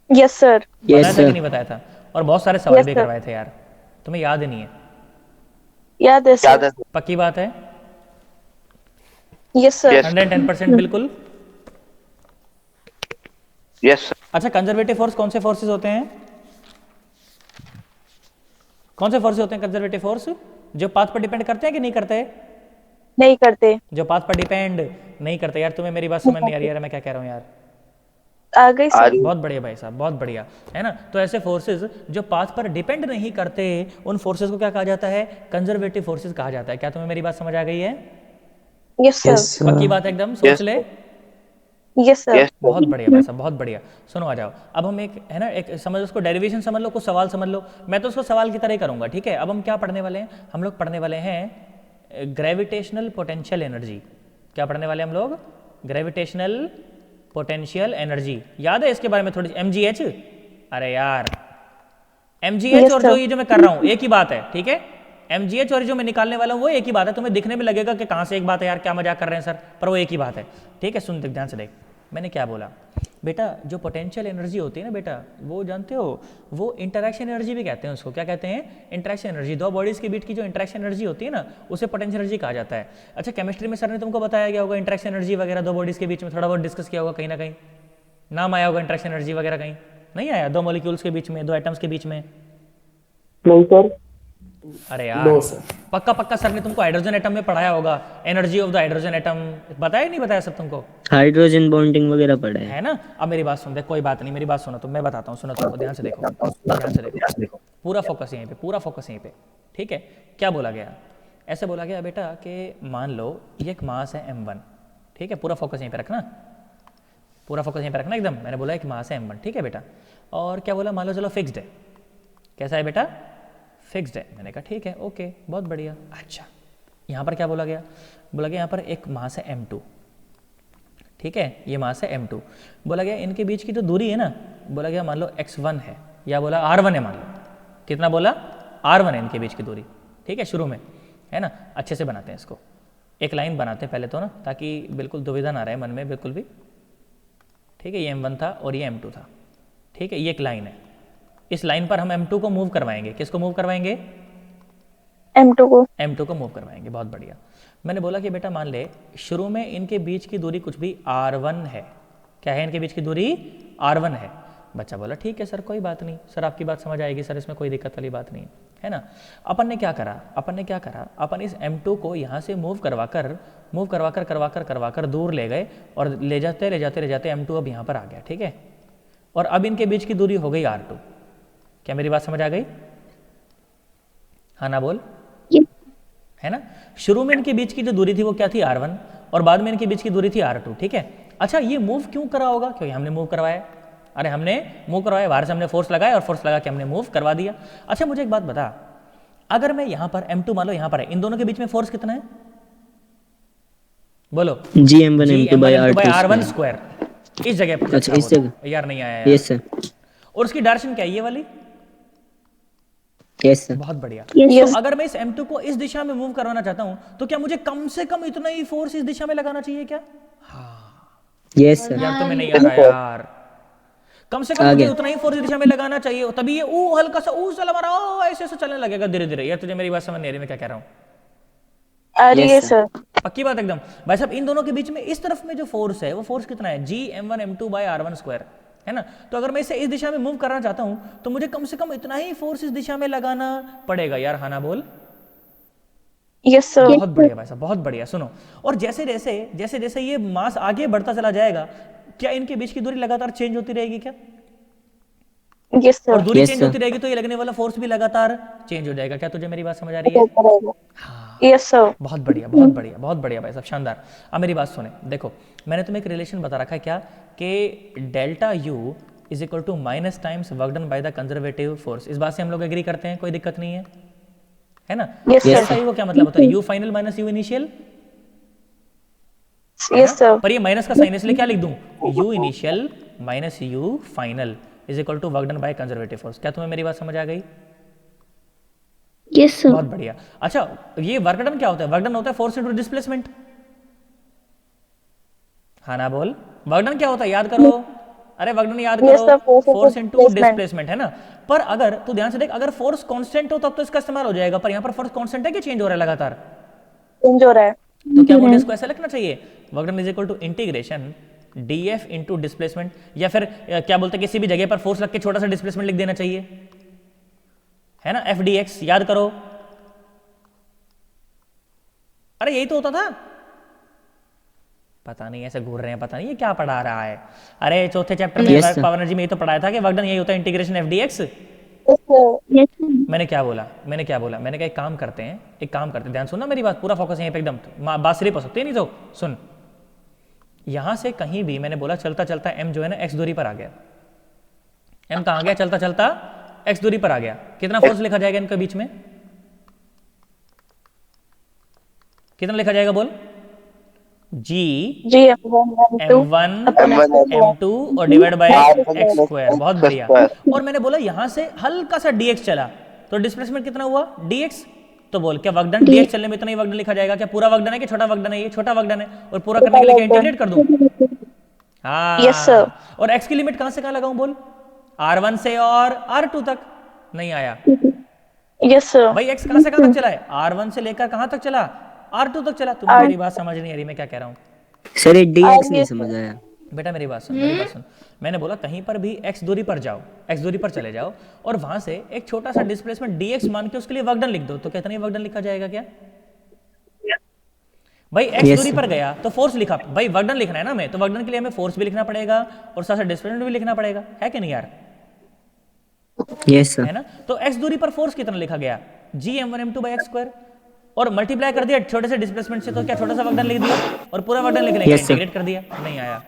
[SPEAKER 3] Yes sir.
[SPEAKER 1] बताया
[SPEAKER 4] यस
[SPEAKER 1] था कि
[SPEAKER 4] सर।
[SPEAKER 1] नहीं बताया था? और बहुत सारे सवाल
[SPEAKER 3] Yes,
[SPEAKER 1] भी
[SPEAKER 3] sir.
[SPEAKER 1] करवाए थे यार, तुम्हें याद ही नहीं है?
[SPEAKER 3] याद है
[SPEAKER 2] याद
[SPEAKER 3] सर।
[SPEAKER 2] है?
[SPEAKER 1] पक्की बात है?
[SPEAKER 3] Yes sir.
[SPEAKER 2] Yes.
[SPEAKER 1] 110% बिल्कुल।
[SPEAKER 2] Yes sir.
[SPEAKER 1] अच्छा कंजर्वेटिव फोर्स कौन से फोर्सेस होते हैं? कौन से फोर्सेस होते हैं कंजर्वेटिव फोर्स? जो पाथ पर डिपेंड करते हैं कि नहीं करते?
[SPEAKER 3] नहीं करते।
[SPEAKER 1] जो पाथ पर डिपेंड नहीं करते। यार तुम्हें मेरी बात समझ नहीं आ रही यार, मैं क्या कह रहा हूँ यार?
[SPEAKER 3] आ गई सर।
[SPEAKER 1] बहुत बढ़िया भाई साहब, बहुत बढ़िया, है ना। तो ऐसे फोर्सेस जो पाथ पर डिपेंड नहीं करते उन फोर्सेस को क्या कहा जाता है? कंजर्वेटिव फोर्सेस कहा जाता है। क्या तुम्हें मेरी बात समझ आ गई है?
[SPEAKER 3] Yes
[SPEAKER 6] yes
[SPEAKER 3] sir.
[SPEAKER 1] पक्की
[SPEAKER 6] सर।
[SPEAKER 1] बात एकदम, सोच
[SPEAKER 2] Yes,
[SPEAKER 1] ले।
[SPEAKER 3] Yes sir.
[SPEAKER 2] यस
[SPEAKER 1] बहुत बढ़िया भाई साहब, बहुत बढ़िया। सुनो आ जाओ, अब हम एक है ना, एक समझ उसको डेरिवेशन समझ लो, कुछ सवाल समझ लो। मैं तो उसको सवाल की तरह ही करूंगा, ठीक है। अब हम क्या पढ़ने वाले हैं? हम लोग पढ़ने वाले हैं ग्रेविटेशनल पोटेंशियल एनर्जी। क्या पढ़ने वाले हैं हम लोग? Gravitational potential energy. याद है इसके बारे में थोड़ी? mgh। अरे यार mgh
[SPEAKER 3] Yes,
[SPEAKER 1] और
[SPEAKER 3] sir.
[SPEAKER 1] जो ये जो मैं कर रहा हूँ एक ही बात है, ठीक है। mgh और जो मैं निकालने वाला हूँ वो एक ही बात है। तुम्हें दिखने में लगेगा कि कहाँ से एक बात है यार, क्या मजाक कर रहे हैं सर, पर वो एक ही बात है, ठीक है। सुन ध्यान से देख, मैंने क्या बोला? बेटा जो पोटेंशियल एनर्जी होती है ना बेटा, वो जानते हो, वो इंटरेक्शन एनर्जी भी कहते हैं उसको। क्या कहते हैं? Interaction energy. दो बॉडीज़ के बीच की जो इंटरेक्शन एनर्जी होती है ना, उसे पोटेंशियल एनर्जी कहा जाता है। अच्छा, केमिस्ट्री में सर ने तुमको बताया गया होगा इंटरेक्शन एनर्जी वगैरह, दो बॉडीज़ के बीच में थोड़ा बहुत डिस्कस किया होगा कहीं ना कहीं, नाम आया होगा इंटरेक्शन एनर्जी वगैरह, कहीं नहीं आया? दो मॉलिक्यूल्स के बीच में, दो एटम्स के बीच में।
[SPEAKER 6] नहीं सर।
[SPEAKER 1] अरे यार पक्का पक्का सर ने तुमको हाइड्रोजन एटम में पढ़ाया होगा, energy of the hydrogen atom. बताया नहीं बताया सब तुमको?
[SPEAKER 4] हाइड्रोजन बॉन्डिंग वगैरह पढ़ा है।
[SPEAKER 1] है ना? अब मेरी बात सुन, देख कोई बात नहीं, मेरी बात सुनो, तो मैं बताता हूँ, सुनो तुमको ध्यान से देखो, ध्यान से देखो, पूरा फोकस यहीं पे, पूरा फोकस यहीं पे, ठीक है? क्या बोला गया? ऐसे बोला गया बेटा कि मान लो ये एक मास है m1, ठीक है? पूरा फोकस यहीं पे रखना, पूरा फोकस यहीं पे रखना एकदम। मैंने बोला एक मास है m1, ठीक है बेटा? और क्या बोला? मान लो चलो फिक्स्ड है। कैसा है बेटा? फिक्स्ड है। मैंने कहा ठीक है, ओके, बहुत बढ़िया। अच्छा, यहाँ पर क्या बोला गया? बोला गया यहाँ पर एक मास है m2, ठीक है? ये मास है m2। बोला गया इनके बीच की जो दूरी है ना, बोला गया मान लो x1 है, या बोला r1 है, मान लो। कितना बोला? r1 है इनके बीच की दूरी, ठीक है? शुरू में, है ना? अच्छे से बनाते हैं इसको, एक लाइन बनाते हैं पहले तो ना, ताकि बिल्कुल दुविधा ना रहे मन में बिल्कुल भी, ठीक है? ये m1 था और ये m2 था, ठीक है? ये एक लाइन है, इस लाइन पर हम m2 को मूव करवाएंगे। किसको मूव करवाएंगे? m2 को मूव करवाएंगे। बहुत बढ़िया। मैंने बोला कि बेटा मान ले शुरू में इनके बीच की दूरी कुछ भी r1 है। क्या है? इनके बीच की दूरी r1 है। बच्चा बोला ठीक है सर, कोई बात नहीं सर, आपकी बात समझ आएगी सर, इसमें कोई दिक्कत वाली बात नहीं है ना? अपन ने क्या करा? अपन इस m2 को यहाँ से मूव करवाकर दूर ले गए, और ले जाते m2 अब यहाँ पर आ गया, ठीक है? और अब इनके बीच की दूरी हो गई r2। क्या मेरी बात समझ आ गई? हाँ ना बोल, है ना? शुरू में इनके बीच की जो दूरी थी वो क्या थी? r1, और बाद में इनके बीच की दूरी थी r2, ठीक है? अच्छा, ये मूव क्यों करा होगा? क्योंकि हमने मूव करवाया। अरे हमने मूव करवाया, बाहर से हमने फोर्स लगाया, और फोर्स लगा के हमने मूव करवा दिया। अच्छा, मुझे एक बात बता, अगर मैं यहाँ पर m2 मान लो यहाँ पर है, इन दोनों के बीच में फोर्स कितना है? बोलो।
[SPEAKER 4] Gm1m2 by
[SPEAKER 1] r1 square. इस जगह पर।
[SPEAKER 4] अच्छा, इस जगह
[SPEAKER 1] यार नहीं आया यार।
[SPEAKER 4] यस सर,
[SPEAKER 1] और उसकी डायरेक्शन क्या है? ये वाली।
[SPEAKER 4] Yes sir.
[SPEAKER 1] बहुत बढ़िया।
[SPEAKER 3] Yes.
[SPEAKER 1] तो अगर मैं इस m2 को इस दिशा में मूव करवाना चाहता हूं, तो क्या मुझे कम से कम इतना ही फोर्स इस दिशा में लगाना चाहिए क्या?
[SPEAKER 4] Yes sir.
[SPEAKER 1] यार तुम्हें नहीं आ रहा यार, कम से कम मुझे उतना ही फोर्स इस दिशा में लगाना चाहिए, तभी ये हल्का सा चल रहा, ऐसे ऐसे चलने लगेगा धीरे धीरे। यार तुझे मेरी बात समझ नहीं आ रही मैं क्या कह रहा हूँ?
[SPEAKER 3] आ रही है सर।
[SPEAKER 1] पक्की बात एकदम। भाई साहब, इन दोनों के बीच में इस तरफ में जो फोर्स है वो फोर्स कितना है? Gm1m2 by r1 स्क्वायर, है ना? तो अगर मैं इसे इस दिशा में मूव करना चाहता हूं, तो मुझे कम से कम इतना ही फोर्स इस दिशा में लगाना पड़ेगा। यार हाँ ना बोल।
[SPEAKER 3] Yes sir.
[SPEAKER 1] बहुत बढ़िया भाई साहब, बहुत बढ़िया। सुनो, और जैसे जैसे ये मास आगे बढ़ता चला जाएगा, क्या इनके बीच की दूरी लगातार चेंज होती रहेगी क्या?
[SPEAKER 3] यस
[SPEAKER 1] और
[SPEAKER 3] सर।
[SPEAKER 1] दूरी चेंज होती रहेगी तो ये लगने वाला फोर्स भी लगातार चेंज हो जाएगा। क्या तुझे मेरी बात समझ आ रही है?
[SPEAKER 3] Yes sir.
[SPEAKER 1] बहुत बढ़िया, बहुत बढ़िया, बहुत बढ़िया भाई साहब, शानदार। अब मेरी बात सुने, देखो मैंने तुम्हें एक रिलेशन बता रखा है क्या, कि delta U is equal to minus times work done by the conservative force. इस बात से हम लोग एग्री करते हैं, कोई दिक्कत नहीं है ना?
[SPEAKER 3] Yes, sir.
[SPEAKER 1] डेल्टा यू को क्या मतलब होता है? U final minus U initial.
[SPEAKER 3] Yes sir.
[SPEAKER 1] पर ये माइनस का साइन, इसलिए क्या लिख दूं? U initial minus U final is equal to work done by conservative force. क्या तुम्हें मेरी बात समझ आ गई?
[SPEAKER 3] Yes sir.
[SPEAKER 1] बहुत बढ़िया। अच्छा, ये वर्क डन क्या होता है? वर्क डन होता है फोर्स इनटू डिस्प्लेसमेंट। हाँ ना बोल। वर्क डन क्या होता है? याद करो। अरे वर्क डन याद
[SPEAKER 3] Yes,
[SPEAKER 1] करो,
[SPEAKER 3] sir, force into
[SPEAKER 1] force into
[SPEAKER 3] displacement.
[SPEAKER 1] Displacement, है ना? पर अगर तू ध्यान से देख, अगर फोर्स कांस्टेंट हो तब तो इसका इस्तेमाल हो जाएगा, पर यहाँ पर फोर्स कांस्टेंट है कि चेंज हो रहा है लगातार?
[SPEAKER 3] चेंज हो रहा है।
[SPEAKER 1] तो क्या मुझे इसको ऐसा लिखना चाहिए? Work done is equal to integration df into displacement, या फिर क्या बोलते हैं, किसी भी जगह पर फोर्स लग के छोटा सा डिस्प्लेसमेंट लिख देना चाहिए, है ना? fdx याद करो। अरे यही तो होता था। पता नहीं ऐसे घूर रहे हैं, पता नहीं ये क्या पढ़ा रहा है। अरे चौथे चैप्टर में
[SPEAKER 4] Yes, sir.
[SPEAKER 1] पावर एनर्जी में ये तो पढ़ाया था कि वर्क डन यही होता है इंटीग्रेशन fdx। मैंने क्या बोला? मैंने कहा एक काम करते हैं, ध्यान सुनना मेरी बात, पूरा फोकस यहीं पे एकदम, बात सिर्फ हो सकती है नहीं तो सुन। यहां से कहीं भी मैंने बोला चलता चलता m जो है ना x दूरी पर आ गया। m कहां गया? चलता चलता x दूरी पर आ गया। कितना फोर्स लिखा जाएगा इनके बीच में? कितना लिखा जाएगा बोल? g m1 m2 और डिवाइड बाय x स्क्वायर। बहुत बढ़िया। और मैंने बोला यहां से हल्का सा dx चला तो डिस्प्लेसमेंट कितना हुआ? dx। तो बोल क्या वर्क डन dx चलने में इतना ही वर्क डन लिखा जाएगा? क्या पूरा वर्क डन है कि छोटा वर्क डन है? ये छोटा वर्क डन है, और पूरा करने के लिए क्या इंटीग्रेट कर दूं? हाँ
[SPEAKER 3] Yes, sir.
[SPEAKER 1] और x की लिमिट कहां से कहां लगाऊं बोल? R1 से और R2 तक। नहीं आया
[SPEAKER 3] Yes, sir.
[SPEAKER 1] भाई। x कहां से कहां तक चला है? R1 से लेकर कहां तक चला? R2 तक चला। तुम्हें मेरी बात समझ नहीं आ रही मैं क्या कह रहा हूं?
[SPEAKER 4] सर ये dx नहीं समझ आया।
[SPEAKER 1] बेटा मेरी बात सुन, मेरी बात सुन। मैंने बोला कहीं पर भी x दूरी पर जाओ, x दूरी पर चले जाओ और वहां से एक छोटा सा डिस्प्लेसमेंट dx मान के उसके लिए वर्क डन लिख दो, तो कितना वर्क डन लिखा जाएगा क्या? भाई x
[SPEAKER 4] Yes,
[SPEAKER 1] दूरी
[SPEAKER 4] sir.
[SPEAKER 1] पर गया तो फोर्स लिखा। भाई वर्क डन लिखना है ना हमें, तो वर्क डन के लिए हमें फोर्स भी लिखना पड़ेगा और साथ साथ डिस्प्लेसमेंट भी लिखना पड़ेगा, है कि नहीं यार?
[SPEAKER 4] Yes sir.
[SPEAKER 1] है ना? तो x दूरी पर फोर्स कितना लिखा गया? g m1 m2 by x square और मल्टीप्लाई कर दिया छोटे से डिस्प्लेसमेंट से, तो क्या छोटा सा वर्क डन लिख दिया और पूरा वर्क डन लिखने के
[SPEAKER 4] Yes, sir.
[SPEAKER 1] इंटीग्रेट कर दिया। नहीं आया।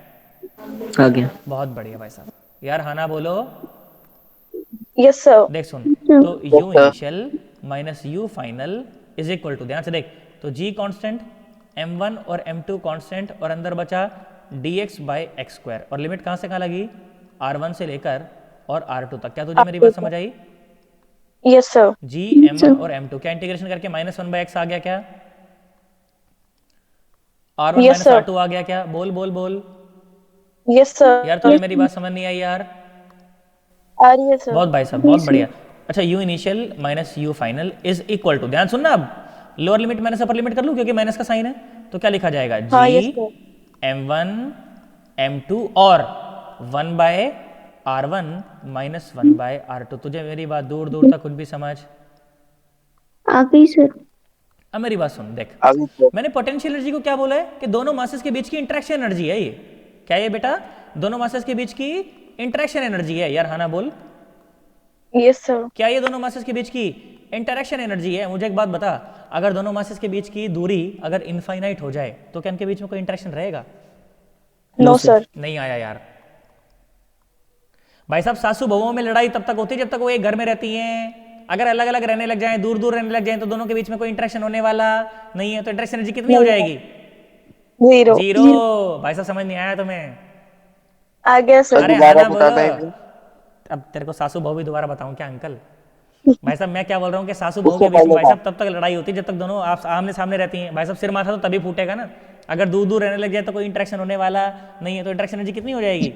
[SPEAKER 4] आ गया।
[SPEAKER 1] बहुत बढ़िया भाई साहब। यार हाना बोलो।
[SPEAKER 3] Yes, sir.
[SPEAKER 1] देख सुन, तो u initial minus u final is equal to, ध्यान से देख, तो g कांस्टेंट, m1 और m2 कांस्टेंट और अंदर बचा dx बाय x स्क्वायर और लिमिट कहां से कहां लगी? R1 से लेकर और R2 तक। क्या तुझे मेरी बात समझ आई?
[SPEAKER 3] Yes, sir.
[SPEAKER 1] g m1 और m2 क्या इंटीग्रेशन करके माइनस वन बाई एक्स आ गया क्या? R1
[SPEAKER 3] Yes,
[SPEAKER 1] minus
[SPEAKER 3] sir.
[SPEAKER 1] R2 आ गया क्या? बोल बोल बोल
[SPEAKER 3] Yes, sir.
[SPEAKER 1] यार, तुझे मेरी बात समझ नहीं आई यार?
[SPEAKER 3] आ रही है, sir.
[SPEAKER 1] बहुत भाई साहब, बहुत बढ़िया। अच्छा, u initial minus u final is equal to, ध्यान सुनना, अब lower limit minus upper limit कर लूं क्योंकि माइनस का साइन है, तो क्या लिखा जाएगा?
[SPEAKER 3] हाँ,
[SPEAKER 1] g
[SPEAKER 3] yes, sir.
[SPEAKER 1] m1 m2 और 1 bye r1 minus 1 bye r2। तुझे मेरी बात दूर दूर तक कुछ भी समझ?
[SPEAKER 8] आ गई सर।
[SPEAKER 1] अब मेरी बात सुन, देख
[SPEAKER 2] अभी तो
[SPEAKER 1] मैंने पोटेंशियल एनर्जी को क्या बोला है कि दोनों मासेस के बीच की इंटरेक्शन एनर्जी है ये। क्या ये बेटा? दोनों मासेस के बीच की इंटरेक्शन एनर्जी है। यार हाना बोल,
[SPEAKER 3] Yes, sir.
[SPEAKER 1] क्या ये दोनों मासेस के बीच की इंटरेक्शन एनर्जी है? मुझे एक बात बता, अगर दोनों मासेस के बीच की दूरी अगर इनफाइनाइट हो जाए तो क्या इनके बीच में कोई इंटरेक्शन रहेगा?
[SPEAKER 3] No, sir.
[SPEAKER 1] नहीं आया यार। भाई साहब, सासू बहुओं में लड़ाई तब तक होती है जब तक वो एक घर में रहती हैं। अगर अलग अलग रहने लग जाएं, दूर दूर रहने लग जाएं, तो दोनों के बीच में कोई इंटरेक्शन होने वाला नहीं है। तो इंटरेक्शन एनर्जी कितनी हो जाएगी?
[SPEAKER 3] Zero.
[SPEAKER 1] जीरो। भाई साहब समझ नहीं आया तुम्हें?
[SPEAKER 3] आ गया, sir.
[SPEAKER 1] अरे
[SPEAKER 2] दोबारा
[SPEAKER 1] हाना
[SPEAKER 2] बताना है
[SPEAKER 1] बोलो। अब तेरे को सासू बहू भी दोबारा बताऊं क्या अंकल? भाई साहब मैं क्या बोल रहा हूँ कि सासू बहू के बीच में भाई साहब तब तक लड़ाई होती है जब तक दोनों आप आमने सामने रहती हैं। भाई साहब सिर माथा तो तभी फूटेगा ना। अगर दूर दूर रहने लग जाए तो कोई इंटरेक्शन होने वाला नहीं है, तो इंटरेक्शन एनर्जी कितनी हो जाएगी?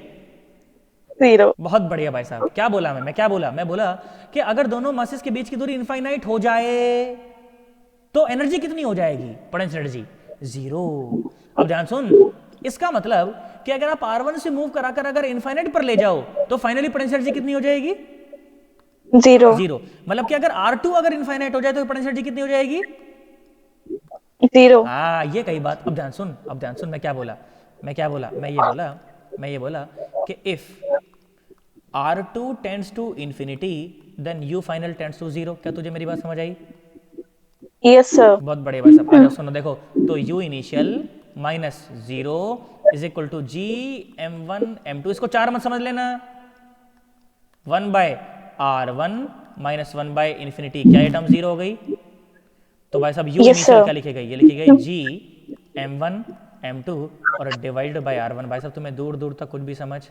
[SPEAKER 3] Zero.
[SPEAKER 1] बहुत बढ़िया भाई साहब। क्या बोला मैं क्या बोला? मैं बोला कि अगर दोनों मासेस के बीच की दूरी इनफाइनाइट हो जाए तो एनर्जी कितनी हो जाएगी? Potential energy zero. अब ध्यान सुन, इसका मतलब कि अगर आप R1 से मूव कराकर अगर इनफाइनाइट पर ले जाओ तो फाइनली पोटेंशियल एनर्जी कितनी हो जाएगी?
[SPEAKER 3] Zero.
[SPEAKER 1] जीरो। मतलब कि अगर R2 अगर इनफाइनाइट हो जाए तो पोटेंशियल एनर्जी कितनी हो जाएगी?
[SPEAKER 3] Zero.
[SPEAKER 1] हाँ, ये कई बात। अब ध्यान सुन, अब ध्यान सुन, मैं क्या बोला? मैं ये बोला कि if R2 tends to infinity then U final tends to zero. क्या तुझे मेरी बात समझ आई?
[SPEAKER 3] Yes, sir.
[SPEAKER 1] बहुत बढ़िया भाई साहब। आ जाओ सुनो, देखो, तो U initial minus zero is equal to G m1 m2। इसको 4 मत समझ लेना। 1 bye R1 minus 1 bye infinity. क्या ये टर्म जीरो हो गई? तो भाई साहब U
[SPEAKER 3] Yes,
[SPEAKER 1] इनिशियल
[SPEAKER 3] sir.
[SPEAKER 1] क्या लिखी गई? ये लिखी गई G m1 m2 और डिवाइडेड बाय R1। भाई साहब तुम्हें दूर दूर तक कुछ भी समझ?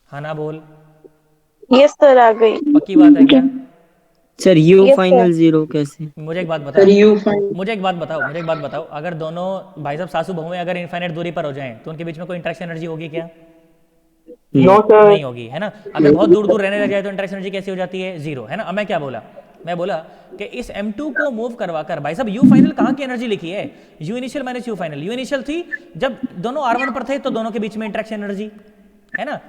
[SPEAKER 1] हाँ ना बोल,
[SPEAKER 3] Yes, sir. आ गई.
[SPEAKER 1] पक्की बात है क्या?
[SPEAKER 4] Sir u
[SPEAKER 3] Yes, sir.
[SPEAKER 4] Final 0 कैसे?
[SPEAKER 1] मुझे एक बात बताओ,
[SPEAKER 6] सर यू फाइन
[SPEAKER 1] मुझे एक बात बताओ, अगर दोनों भाई साहब सासू बहुएं अगर इनफाइनाइट दूरी पर हो जाएं तो उनके बीच में कोई इंटरेक्शन एनर्जी होगी क्या? नहीं होगी, है ना। अगर बहुत दूर दूर रहने लग जाए तो इंटरेक्शन एनर्जी कैसी हो जाती है? जीरो, है ना। अब मैं क्या बोला? मैं बोला कि इस m2 को मूव करवा कर, भाई साहब u फाइनल कहाँ की एनर्जी लिखी है? u initial minus u final. u initial थी जब दोनों R1 पर थे तो दोनों के बीच में इंटरेक्शन एनर्जी, है ना।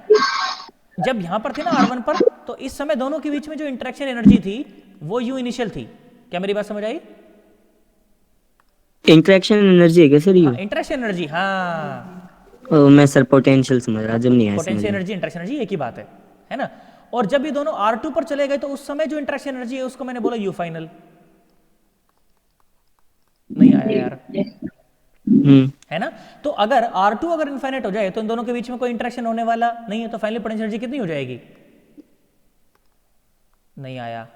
[SPEAKER 1] जब यहां पर थे ना R1 पर, तो इस समय दोनों के बीच में जो इंटरेक्शन एनर्जी थी वो u इनिशियल थी। क्या मेरी बात समझ आई?
[SPEAKER 4] इंटरेक्शन एनर्जी है क्या सर u?
[SPEAKER 1] इंटरेक्शन एनर्जी, हाँ।
[SPEAKER 4] मैं सर पोटेंशियल समझ रहा, जब नहीं आया समझ
[SPEAKER 1] पोटेंशियल
[SPEAKER 4] में।
[SPEAKER 1] एनर्जी इंटरेक्शन एनर्जी एक ही बात है ना। और जब ये दोनों R2 पर चले गए तो उस समय जो इंटरेक्शन एनर्जी है उसको मैंने बोला u फाइनल। नहीं आया यार, है ना। तो अगर R2 अगर इनफाइनाइट हो जाए तो इन दोनों के बीच में कोई इंटरेक्शन होने वाला नहीं है, तो फाइनली पोटेंशियल एनर्जी कितनी हो जाएगी? नहीं आया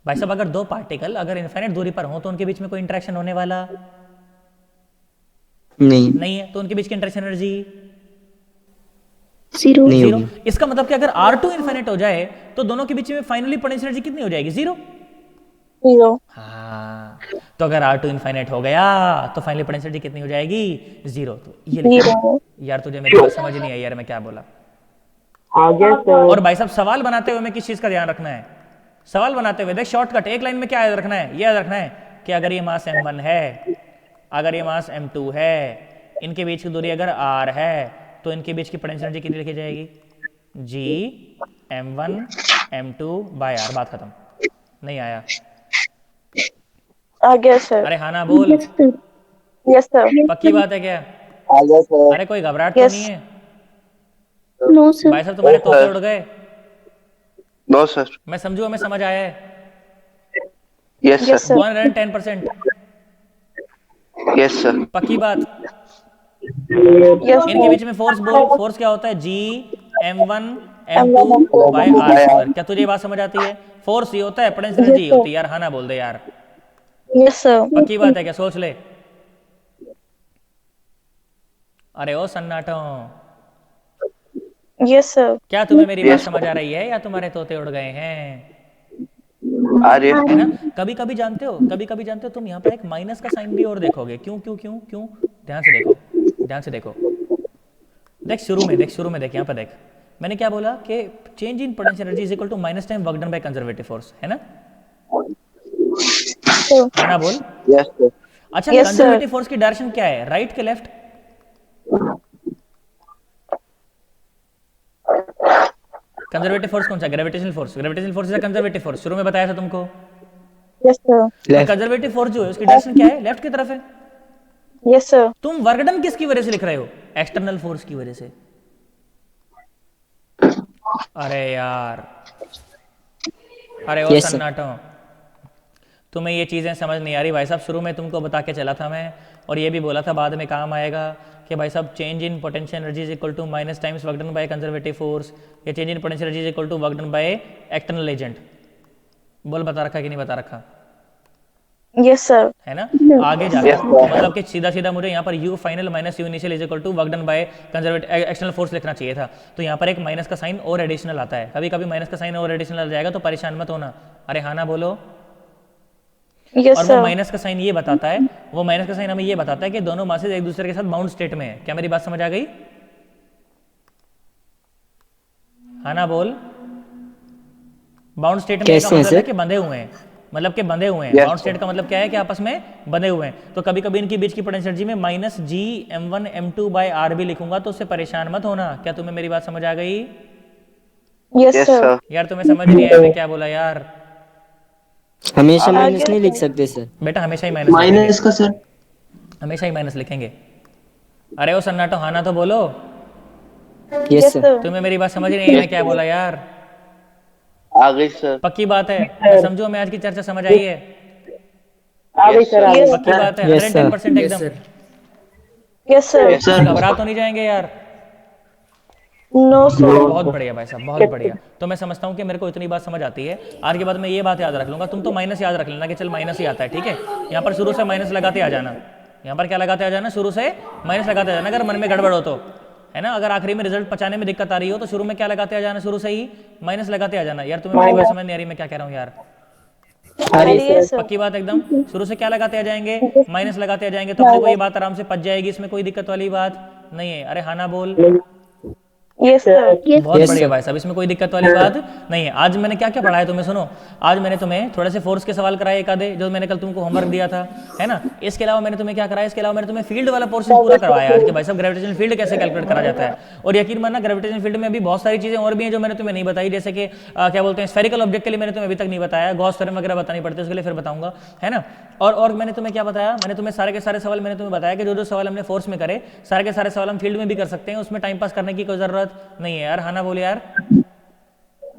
[SPEAKER 1] भाई साहब। अगर दो पार्टिकल अगर इनफाइनाइट दूरी पर हो तो उनके बीच में कोई इंटरेक्शन होने वाला नहीं है, तो उनके बीच की इंटरेक्शन एनर्जी
[SPEAKER 8] जीरो।
[SPEAKER 4] नहीं
[SPEAKER 1] जीरो।
[SPEAKER 4] होगी।
[SPEAKER 1] इसका मतलब कि अगर R2 इनफाइनाइट हो जाए तो दोनों के बीच में फाइनली पोटेंशियल एनर्जी कितनी हो जाएगी? जीरो।
[SPEAKER 3] 0
[SPEAKER 1] हाँ, तो अगर R2 इनफाइनाइट हो गया तो फाइनली पोटेंशियल कितनी हो जाएगी? 0। तो ये लिखा
[SPEAKER 3] 0
[SPEAKER 1] यार, तुझे मेरी बात समझ नहीं आई यार, मैं क्या बोला?
[SPEAKER 7] आगे
[SPEAKER 1] और भाई साहब सवाल बनाते हुए में किस चीज का ध्यान रखना है? सवाल बनाते हुए देख, शॉर्टकट एक लाइन में क्या याद रखना है? ये याद रखना है कि अगर ये मास m1 है, अगर ये मास m2 है, इनके बीच की दूरी अगर r है, तो इनके बीच की पोटेंशियल एनर्जी कितनी लिखी जाएगी? g m1 m2 by r। बात खत्म। नहीं आया?
[SPEAKER 3] आ गया सर।
[SPEAKER 1] अरे हाँ ना बोल।
[SPEAKER 8] Yes sir.
[SPEAKER 3] Yes sir.
[SPEAKER 1] पक्की बात है क्या?
[SPEAKER 2] आगे सर।
[SPEAKER 1] अरे कोई घबराहट तो
[SPEAKER 3] Yes.
[SPEAKER 1] नहीं है?
[SPEAKER 8] No sir.
[SPEAKER 1] भाई साहब तुम्हारे तोते उड़ गए?
[SPEAKER 2] No sir.
[SPEAKER 1] मैं समझू, हमें समझ आया है।
[SPEAKER 2] Yes
[SPEAKER 3] Yes,
[SPEAKER 2] sir.
[SPEAKER 3] sir.
[SPEAKER 1] 110%।
[SPEAKER 2] Yes sir.
[SPEAKER 1] पक्की बात?
[SPEAKER 3] Yes,
[SPEAKER 1] इनके
[SPEAKER 3] sir.
[SPEAKER 1] बीच में फोर्स बोल, फोर्स क्या होता है? G m1 m2 by r square. क्या तुझे ये बात समझ आती है? फोर्स ये होता है, पोटेंशियल एनर्जी ये होती है यार। हाँ ना बोल दे यार।
[SPEAKER 3] Yes, sir.
[SPEAKER 1] पक्की बात है क्या? सोच ले। अरे ओ सन्नाटो,
[SPEAKER 3] Yes, sir.
[SPEAKER 1] क्या तुम्हें मेरी बात
[SPEAKER 2] Yes.
[SPEAKER 1] समझ आ रही है या तुम्हारे तोते उड़ गए हैं?
[SPEAKER 2] आ रही
[SPEAKER 1] है
[SPEAKER 2] है।
[SPEAKER 1] ना? कभी कभी जानते हो तुम यहाँ पर एक माइनस का साइन भी और देखोगे। क्यों क्यों क्यों क्यों? ध्यान से देखो, ध्यान से देखो। देख शुरू में देख यहाँ पर देख, मैंने क्या बोला कि change in potential energy is equal to minus time work done by conservative force, है ना?
[SPEAKER 3] Sir.
[SPEAKER 1] है ना बोल?
[SPEAKER 2] Yes sir.
[SPEAKER 1] अच्छा,
[SPEAKER 3] Yes,
[SPEAKER 1] कंजर्वेटिव फोर्स की डायरेक्शन क्या है? राइट के लेफ्ट? कंजर्वेटिव फोर्स कौन सा? Gravitational force. Gravitational force is a conservative force, शुरू में बताया था तुमको।
[SPEAKER 3] Yes, sir.
[SPEAKER 1] कंजर्वेटिव फोर्स जो है उसकी डायरेक्शन क्या है? लेफ्ट की तरफ है।
[SPEAKER 3] Yes, sir.
[SPEAKER 1] तुम वर्क डन किसकी वजह से लिख रहे हो? एक्सटर्नल फोर्स की वजह से। अरे यार, अरे ओ
[SPEAKER 4] Yes, sir.
[SPEAKER 1] सन्नाटो, तुम्हें ये चीज़ें समझ नहीं आ रही भाई साहब। शुरू में तुमको बता के चला था मैं, और ये भी बोला था बाद में काम आएगा कि भाई साहब change in potential energy is equal to minus times work done by conservative force, या change in potential energy is equal to work done by external agent. बोल, बता रखा कि नहीं बता रखा?
[SPEAKER 3] Yes, sir.
[SPEAKER 1] है ना? आगे जाके मतलब कि सीधा सीधा मुझे यहाँ पर u final minus u initial is equal to work done by conservative external force लिखना चाहिए था। तो यहाँ पर एक माइनस का साइन और एडिशनल आता है। कभी कभी माइनस का साइन और एडिशनल आ जाएगा तो परेशान मत होना। अरे हाँ ना बोलो।
[SPEAKER 3] Yes,
[SPEAKER 1] और वो
[SPEAKER 3] sir.
[SPEAKER 1] माइनस का साइन ये बताता है, वो माइनस का साइन हमें ये बताता है कि दोनों मासेस एक दूसरे के साथ बाउंड स्टेट में है। क्या मेरी बात समझ आ गई? हाँ ना बोल। बाउंड स्टेट में का
[SPEAKER 4] कैसे हैं
[SPEAKER 1] मतलब है
[SPEAKER 4] सर?
[SPEAKER 1] कि बंधे हुए हैं, मतलब कि बंधे हुए हैं।
[SPEAKER 2] Yes,
[SPEAKER 1] बाउंड स्टेट का मतलब क्या है? कि आपस में बंधे हुए हैं। तो कभी कभी इनके बीच की पोटेंशियल एनर्जी में minus ji m1 m2 by r भी लिखूंगा, तो उससे परेशान मत होना। क्या तुम्हें मेरी बात समझ आ गई?
[SPEAKER 3] Yes,
[SPEAKER 2] yes
[SPEAKER 3] sir.
[SPEAKER 2] सर।
[SPEAKER 1] यार तुम्हें समझ नहीं आया मैं क्या बोला यार?
[SPEAKER 4] हमेशा माइनस नहीं लिख सकते सर।
[SPEAKER 1] बेटा हमेशा ही माइनस
[SPEAKER 6] माइनस का सर।
[SPEAKER 1] हमेशा ही माइनस लिखेंगे। अरे ओ सन्नाटो, हाँ ना तो बोलो।
[SPEAKER 4] Yes
[SPEAKER 3] Yes,
[SPEAKER 4] sir.
[SPEAKER 3] sir.
[SPEAKER 1] तुम्हें मेरी बात समझ नहीं आई मैं क्या बोला यार?
[SPEAKER 2] आ गई सर।
[SPEAKER 1] पक्की बात है? मैं समझू, हमें आज की चर्चा समझ आई है?
[SPEAKER 2] Yes sir.
[SPEAKER 3] Yes,
[SPEAKER 1] पक्की बात है?
[SPEAKER 4] Yes, sir.
[SPEAKER 1] 110% एकदम?
[SPEAKER 3] yes, sir.
[SPEAKER 6] सर
[SPEAKER 1] घबरा तो नहीं जाएंगे यार?
[SPEAKER 3] No, sir.
[SPEAKER 1] बहुत बढ़िया भाई साहब, बहुत बढ़िया। तो मैं समझता हूँ कि मेरे को इतनी बात समझ आती है। आज के बाद मैं ये बात याद रख लूंगा। तुम तो माइनस याद रख लेना कि चल माइनस ही आता है, ठीक है? यहाँ पर शुरू से माइनस लगाते आ जाना। यहाँ पर क्या लगाते आ जाना? शुरू से माइनस लगाते आ जाना। अगर मन में गड़बड़ हो तो, है ना? अगर आखिरी में रिजल्ट पचाने में दिक्कत आ रही हो तो शुरू में क्या लगाते आ जाना? शुरू से ही माइनस लगाते आ जाना। यार तुम्हें मेरी बात समझ नहीं आ रही मैं क्या कह रहा हूँ यार?
[SPEAKER 3] Yes, sir.
[SPEAKER 1] पक्की बात एकदम? शुरू से क्या लगाते आ जाएंगे? माइनस लगाते आ जाएंगे। तो अपने को ये बात आराम से पच जाएगी, इसमें कोई दिक्कत वाली बात नहीं है। अरे हाँ ना बोल।
[SPEAKER 3] Yes, sir.
[SPEAKER 1] बहुत
[SPEAKER 4] Yes,
[SPEAKER 1] बढ़िया
[SPEAKER 4] sir.
[SPEAKER 1] भाई साहब, इसमें कोई दिक्कत वाली बात नहीं है। आज मैंने क्या क्या पढ़ाया तुम्हें सुनो। आज मैंने तुम्हें थोड़े से फोर्स के सवाल कराए, एक आधे जो मैंने कल तुमको होमवर्क दिया था, है ना? इसके अलावा मैंने तुम्हें क्या कराया? इसके अलावा मैंने तुम्हें फील्ड वाला पोर्शन पूरा करवाया आज कि भाई साहब ग्रेविटेशनल फील्ड कैसे कैलकुलेट करा जाता है। और यकीन मानना ग्रेविटेशनल फील्ड में अभी बहुत सारी चीजें और भी हैं जो मैंने तुम्हें नहीं बताई, जैसे कि क्या बोलते हैं, स्फेरिकल ऑब्जेक्ट के लिए मैंने तुम्हें अभी तक नहीं बताया। गॉस थ्योरम वगैरह बतानी पड़ती है, उसके लिए फिर बताऊंगा, है ना? और मैंने तुम्हें क्या बताया? मैंने तुम्हें सारे के सारे सवाल मैंने तुम्हें बताया कि जो जो सवाल हमने फोर्स में करे, सारे के सारे सवाल हम फील्ड में भी कर सकते हैं। उसमें टाइम पास करने की कोई जरूरत नहीं है यार। हाँ ना बोले यार?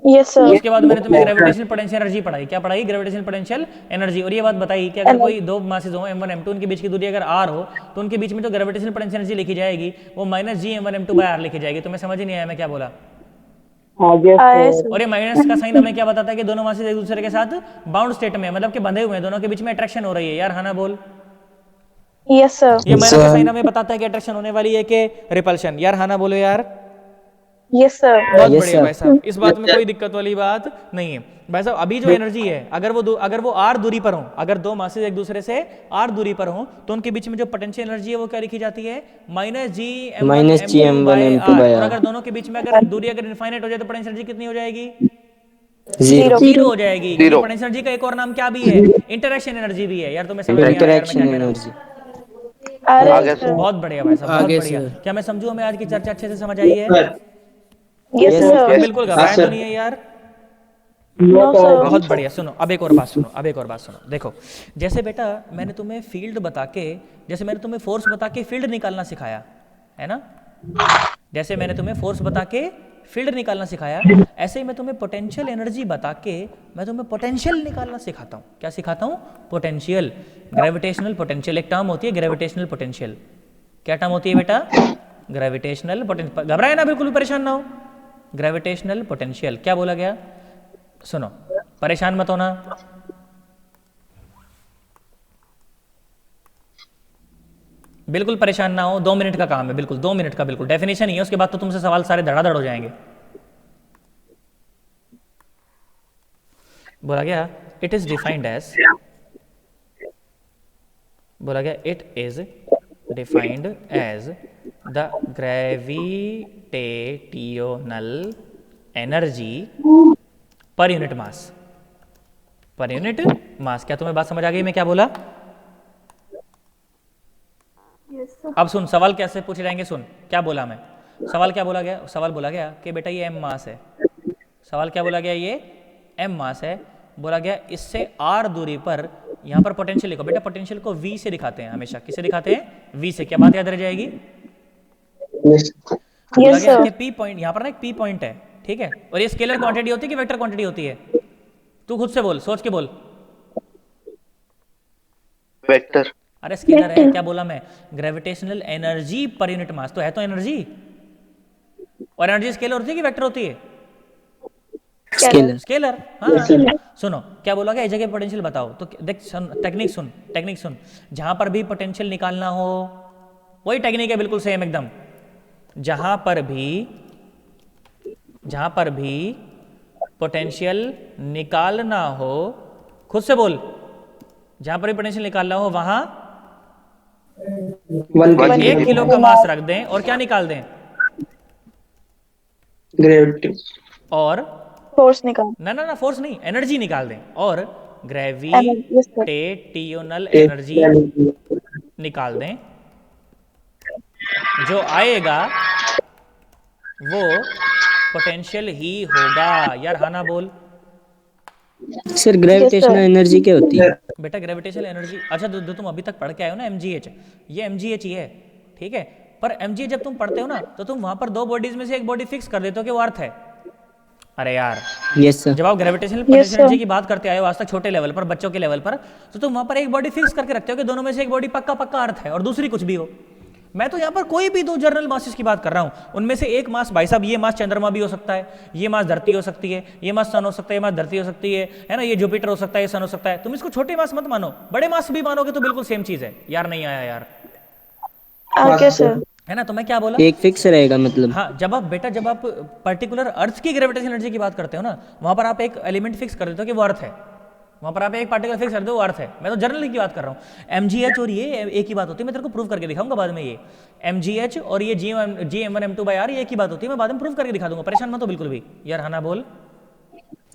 [SPEAKER 3] Yes, sir.
[SPEAKER 1] उसके बाद मैंने तुम्हें ग्रेविटेशनल पोटेंशियल एनर्जी पढ़ाई। क्या पढ़ाई? Gravitational potential energy. और ये बात बताई कि अगर कोई दो मासेस हो m1 m2, उनके बीच की दूरी अगर r हो, तो उनके बीच में जो ग्रेविटेशनल पोटेंशियल एनर्जी लिखी जाएगी वो minus ji m1 m2 by r लिखी जाएगी। तुम्हें समझ ही नहीं आया मैं क्या बोला?
[SPEAKER 3] आया, sir.
[SPEAKER 1] और ये माइनस का साइन हमें क्या बताता है? कि दोनों मासेस एक दूसरे के साथ बाउंड स्टेट में, मतलब कि बंधे हुए हैं, दोनों के बीच में अट्रैक्शन हो रही है। यार हाँ ना बोल।
[SPEAKER 3] Yes, sir.
[SPEAKER 1] ये माइनस का साइन हमें बताता है कि अट्रैक्शन होने वाली है कि रिपल्शन। यार हाँ ना बोलो यार?
[SPEAKER 3] Yes, sir.
[SPEAKER 1] बहुत
[SPEAKER 4] Yes,
[SPEAKER 1] बढ़िया
[SPEAKER 4] sir.
[SPEAKER 1] भाई साहब, इस बात में कोई दिक्कत वाली बात नहीं है भाई साहब। अभी जो एनर्जी है, अगर वो r दूरी पर हो, अगर दो मासेस एक दूसरे से r दूरी पर हो, तो उनके बीच में जो पोटेंशियल एनर्जी है वो क्या लिखी जाती है?
[SPEAKER 4] Minus G M one M two by
[SPEAKER 1] और
[SPEAKER 4] आर
[SPEAKER 1] अगर दोनों के बीच में अगर दूरी अगर इनफाइनाइट हो जाए तो पोटेंशियल एनर्जी कितनी हो जाएगी?
[SPEAKER 4] जीरो
[SPEAKER 1] जीरो हो जाएगी।
[SPEAKER 2] Zero.
[SPEAKER 1] पोटेंशियल एनर्जी का एक और नाम क्या भी है? इंटरेक्शन एनर्जी भी है। यार तुम्हें समझ नहीं आ रहा यार मैं क्या
[SPEAKER 4] इंटरेक्शन
[SPEAKER 1] कह रहा हूँ?
[SPEAKER 4] एनर्जी।
[SPEAKER 2] आगे
[SPEAKER 3] sir.
[SPEAKER 1] बहुत बढ़िया भाई साहब, बहुत
[SPEAKER 7] आगे
[SPEAKER 1] बढ़िया।
[SPEAKER 7] sir.
[SPEAKER 1] क्या मैं समझू? हमें आज की चर्चा अच्छे से समझ आई है?
[SPEAKER 3] Yes,
[SPEAKER 4] Yes,
[SPEAKER 3] sir.
[SPEAKER 1] बिल्कुल घबराए तो नहीं है यार?
[SPEAKER 3] No, sir.
[SPEAKER 1] बहुत बढ़िया। सुनो अब एक और बात सुनो, अब एक और बात सुनो। देखो, जैसे बेटा मैंने तुम्हें फील्ड बता के, जैसे मैंने तुम्हें फोर्स बता के फील्ड निकालना सिखाया है ना, जैसे मैंने तुम्हें फोर्स बता के फील्ड निकालना सिखाया, ऐसे ही मैं तुम्हें पोटेंशियल एनर्जी बता के मैं तुम्हें पोटेंशियल निकालना सिखाता हूँ। क्या सिखाता हूँ? Potential, gravitational potential. एक टर्म होती है ग्रेविटेशनल पोटेंशियल। क्या टर्म होती है बेटा? Gravitational potential. घबराए ना, बिल्कुल भी परेशान ना हो। ग्रेविटेशनल पोटेंशियल क्या बोला गया? सुनो, परेशान मत होना। बिल्कुल परेशान ना हो, 2 मिनट का काम है, बिल्कुल 2 मिनट का, बिल्कुल डेफिनेशन ही है, उसके बाद तो तुमसे सवाल सारे धड़ाधड़ हो जाएंगे। बोला गया इट इज डिफाइंड एज, बोला गया it is defined as the gravitational energy per unit mass. Per unit मास। क्या तुम्हें बात समझ आ गई मैं क्या बोला? अब सुन, सवाल कैसे पूछे जाएंगे? सुन क्या बोला मैं, सवाल क्या बोला गया? सवाल बोला गया कि बेटा ये m मास है। सवाल क्या बोला गया? ये m मास है। बोला गया इससे r दूरी पर यहाँ पर पोटेंशियल लिखो। बेटा पोटेंशियल को v से दिखाते हैं हमेशा। किसे दिखाते हैं? v से। क्या बात याद रह जाएगी? बोला
[SPEAKER 3] Yes,
[SPEAKER 1] गया
[SPEAKER 3] sir.
[SPEAKER 1] कि p पॉइंट, यहाँ पर ना एक p पॉइंट है, ठीक है, और ये स्केलर क्वांटिटी होती है कि वेक्टर क्वांटिटी होती है? तू खुद से बोल, सोच के बोल।
[SPEAKER 2] वेक्टर।
[SPEAKER 1] अरे स्केलर है। क्या बोला मैं? ग्रेविटेशनल एनर्जी पर यूनिट मास। तो है तो एनर्जी, और एनर्जी स्केलर होती है कि वेक्टर होती है?
[SPEAKER 4] स्केलर।
[SPEAKER 1] स्केलर। हाँ सुनो क्या बोला गया, इस जगह पोटेंशियल बताओ। तो देख टेक्निक सुन, टेक्निक सुन। जहां पर भी पोटेंशियल निकालना हो, वही टेक्निक है, बिल्कुल सेम एकदम। जहां पर भी पोटेंशियल निकालना हो, खुद से बोल, जहां पर भी पोटेंशियल निकालना हो वहां 1 किलो का मास रख दें और क्या निकाल दें?
[SPEAKER 6] ग्रेविटी।
[SPEAKER 1] और
[SPEAKER 3] Force निकाल।
[SPEAKER 1] ना फोर्स नहीं, एनर्जी निकाल दें। और
[SPEAKER 3] Yes, sir.
[SPEAKER 1] ग्रेविटेटियोनल एनर्जी निकाल दें। जो आएगा वो पोटेंशियल ही होगा। यार हाँ ना बोल।
[SPEAKER 4] सर ग्रेविटेशनल एनर्जी क्या होती है?
[SPEAKER 1] बेटा ग्रेविटेशनल एनर्जी, अच्छा जो तुम अभी तक पढ़ के आए हो ना mgh, ये mgh ही है, ठीक है। पर mgh जब तुम पढ़ते हो ना तो तुम वहां पर 2 बॉडीज में से एक बॉडी फिक्स कर देते हो कि वो अर्थ है। अरे यार
[SPEAKER 4] यस सर।
[SPEAKER 1] जब आप ग्रेविटेशनल
[SPEAKER 3] Yes, sir.
[SPEAKER 1] एनर्जी की बात करते आए हो आज तक छोटे लेवल पर, बच्चों के लेवल पर, तो तुम वहां पर एक बॉडी फिक्स करके रखते हो कि दोनों में से एक बॉडी पक्का पक्का अर्थ है और दूसरी कुछ भी हो। मैं तो यहाँ पर कोई भी 2 जनरल मासेस की बात कर रहा हूँ, उनमें से एक मास, भाई साहब ये मास चंद्रमा भी हो सकता है, ये मास धरती हो सकती है, ये मास सन हो सकता है, ये मास धरती हो सकती है ना, ये जुपिटर हो सकता है, ये सन हो सकता है। तुम इसको छोटे मास मत मानो, बड़े मास भी मानोगे तो बिल्कुल सेम चीज है। यार नहीं आया यार,
[SPEAKER 3] Okay, sir.
[SPEAKER 1] है ना? तो मैं क्या बोला?
[SPEAKER 4] एक फिक्स रहेगा मतलब?
[SPEAKER 1] हाँ, जब आप पर्टिकुलर अर्थ की ग्रेविटेशनल एनर्जी की बात करते हो ना, वहां पर आप एक एलिमेंट फिक्स कर देते हो कि वो अर्थ है। वहां पर आप एक पार्टिकल फिक्स कर दो, वो अर्थ है। मैं तो जनरली की बात कर रहा हूँ। mgh और ये एक ही बात होती है, मैं तेरे को प्रूव करके दिखाऊंगा बाद में। ये mgh और ये gm1m2/r ये एक ही बात होती है, मैं बाद में प्रूव करके दिखा दूंगा। परेशान मत हो बिल्कुल भी। यार हाँ ना बोल।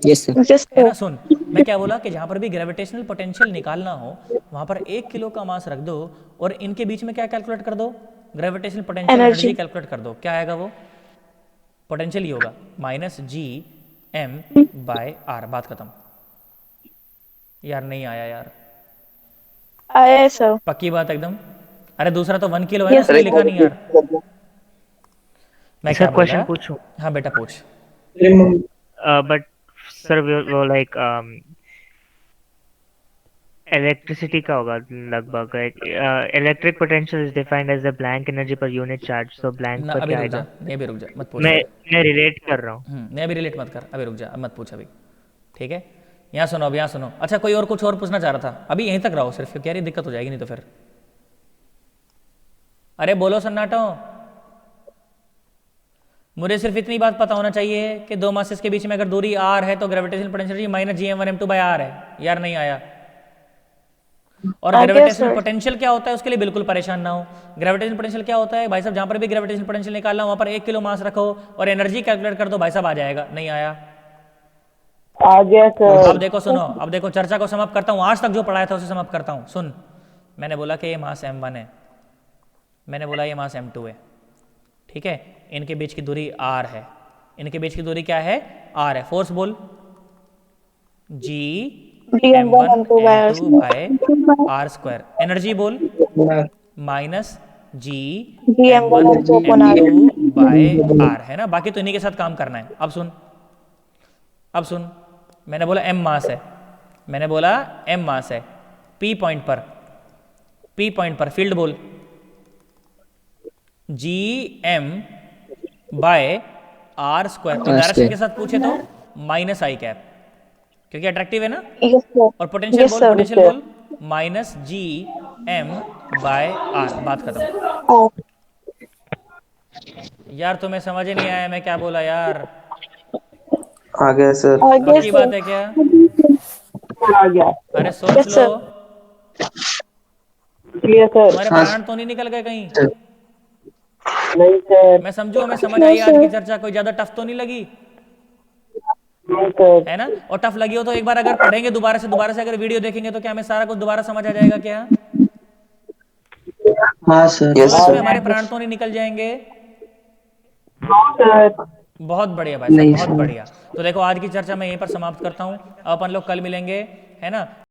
[SPEAKER 4] Yes sir.
[SPEAKER 3] Yes,
[SPEAKER 1] है ना?
[SPEAKER 3] sir.
[SPEAKER 1] सुन मैं क्या बोला कि जहां पर भी ग्रेविटेशनल पोटेंशियल निकालना हो वहां पर 1 किलो का मास रख दो और इनके बीच में क्या कैलकुलेट कर दो? Gravitational potential
[SPEAKER 3] Energy.
[SPEAKER 1] Energy calculate कर दो। क्या आएगा वो? पोटेंशियल ही होगा -gm/r। बात खत्म। यार नहीं आया यार,
[SPEAKER 3] आया है सर।
[SPEAKER 1] पक्की बात एकदम। अरे दूसरा तो 1 किलो है ना,
[SPEAKER 3] Yes,
[SPEAKER 1] इसलिए
[SPEAKER 3] sir.
[SPEAKER 1] लिखा नहीं यार। मैं क्या
[SPEAKER 5] सर
[SPEAKER 1] बोल
[SPEAKER 5] क्वेश्चन
[SPEAKER 1] रहा?
[SPEAKER 5] पूछूं?
[SPEAKER 1] हाँ बेटा पूछ।
[SPEAKER 5] बट सर वो लाइक इलेक्ट्रिसिटी का होगा लगभग। Electric potential is defined as the blank energy per unit charge. So blank
[SPEAKER 1] ना
[SPEAKER 5] पर
[SPEAKER 1] अभी
[SPEAKER 5] क्या
[SPEAKER 1] रुक जा,
[SPEAKER 5] आएगा?
[SPEAKER 1] नहीं अभी रुक जा, मत पूछ।
[SPEAKER 5] मैं रिलेट कर रहा हूँ।
[SPEAKER 1] नहीं अभी रिलेट मत कर, अभी रुक जा, मत पूछ अभी, ठीक है? यहाँ सुनो, अब यहाँ सुनो। अच्छा कोई और कुछ और पूछना चाह रहा था? अभी यहीं तक रहो सिर्फ, क्योंकि यार ये दिक्कत हो जाएगी नहीं तो फिर। अरे बोलो सन्नाटो। मुझे सिर्फ इतनी बात पता होना चाहिए कि दो मासेस के बीच में अगर दूरी r है तो ग्रेविटेशनल पोटेंशियल माइनस GM1m2/r है। यार नहीं आया। और
[SPEAKER 3] आ गया
[SPEAKER 1] ग्रेविटेशनल
[SPEAKER 3] सर।
[SPEAKER 1] पोटेंशियल क्या होता है उसके लिए बिल्कुल परेशान ना हो। ग्रेविटेशनल पोटेंशियल क्या होता है भाई साहब, जहां पर भी ग्रेविटेशनल पोटेंशियल निकालना वहां पर 1 किलो मास रखो और एनर्जी कैलकुलेट कर दो, भाई साहब आ जाएगा। नहीं आया।
[SPEAKER 9] आ गया सर।
[SPEAKER 1] अब देखो सुनो, अब देखो चर्चा को समाप्त करता हूँ, आज तक जो पढ़ाया था उसे समाप्त करता हूँ। सुन, मैंने बोला कि ये मास m1 है, मैंने बोला ये मास m2 है, ठीक है। इनके बीच की दूरी r है, इनके बीच की दूरी क्या है, r है। फोर्स बोल, G m1 m2 by r square. Energy बोल, minus G m1 m2 by r, है ना। बाकी तो इन्हीं के साथ काम करना है। अब सुन, अब सुन, मैंने बोला m मास है, मैंने बोला m मास है। p पॉइंट पर, p पॉइंट पर फील्ड बोल, Gm by r square. Direction के साथ पूछे तो माइनस i कैप, क्योंकि अट्रैक्टिव है ना।
[SPEAKER 3] Yes, sir.
[SPEAKER 1] और पोटेंशियल
[SPEAKER 3] Yes,
[SPEAKER 1] बोल,
[SPEAKER 3] sir.
[SPEAKER 1] पोटेंशियल बोल माइनस Gm बाय r। बात खत्म। यार तुम्हें समझ ही नहीं आया मैं क्या बोला यार।
[SPEAKER 6] आ गया सर।
[SPEAKER 3] आ गया
[SPEAKER 1] पक्की बात
[SPEAKER 3] सर।
[SPEAKER 1] है क्या?
[SPEAKER 9] आ गया।
[SPEAKER 1] अरे सोच
[SPEAKER 3] Yes,
[SPEAKER 1] लो,
[SPEAKER 3] sir.
[SPEAKER 9] Clear sir.
[SPEAKER 1] तुम्हारे प्राण तो नहीं निकल गए कहीं?
[SPEAKER 9] नहीं सर।
[SPEAKER 1] मैं समझू, हमें समझ आई आज की चर्चा। कोई ज्यादा टफ तो नहीं लगी,
[SPEAKER 9] नहीं सर।
[SPEAKER 1] है ना। और टफ लगी हो तो एक बार अगर पढ़ेंगे दोबारा से अगर वीडियो देखेंगे तो क्या हमें सारा कुछ दोबारा समझ आ जाएगा क्या?
[SPEAKER 6] हाँ सर।
[SPEAKER 2] यस
[SPEAKER 1] तो इसमें
[SPEAKER 2] सर।
[SPEAKER 1] हमारे प्राण तो नहीं निकल जाएंगे?
[SPEAKER 9] सर।
[SPEAKER 1] बहुत बढ़िया भाई साहब,
[SPEAKER 6] नहीं
[SPEAKER 1] बहुत
[SPEAKER 6] सर।
[SPEAKER 1] बढ़िया। तो देखो आज की चर्चा मैं यहीं पर समाप्त करता हूँ। अब अपन लोग कल मिलेंगे, है ना।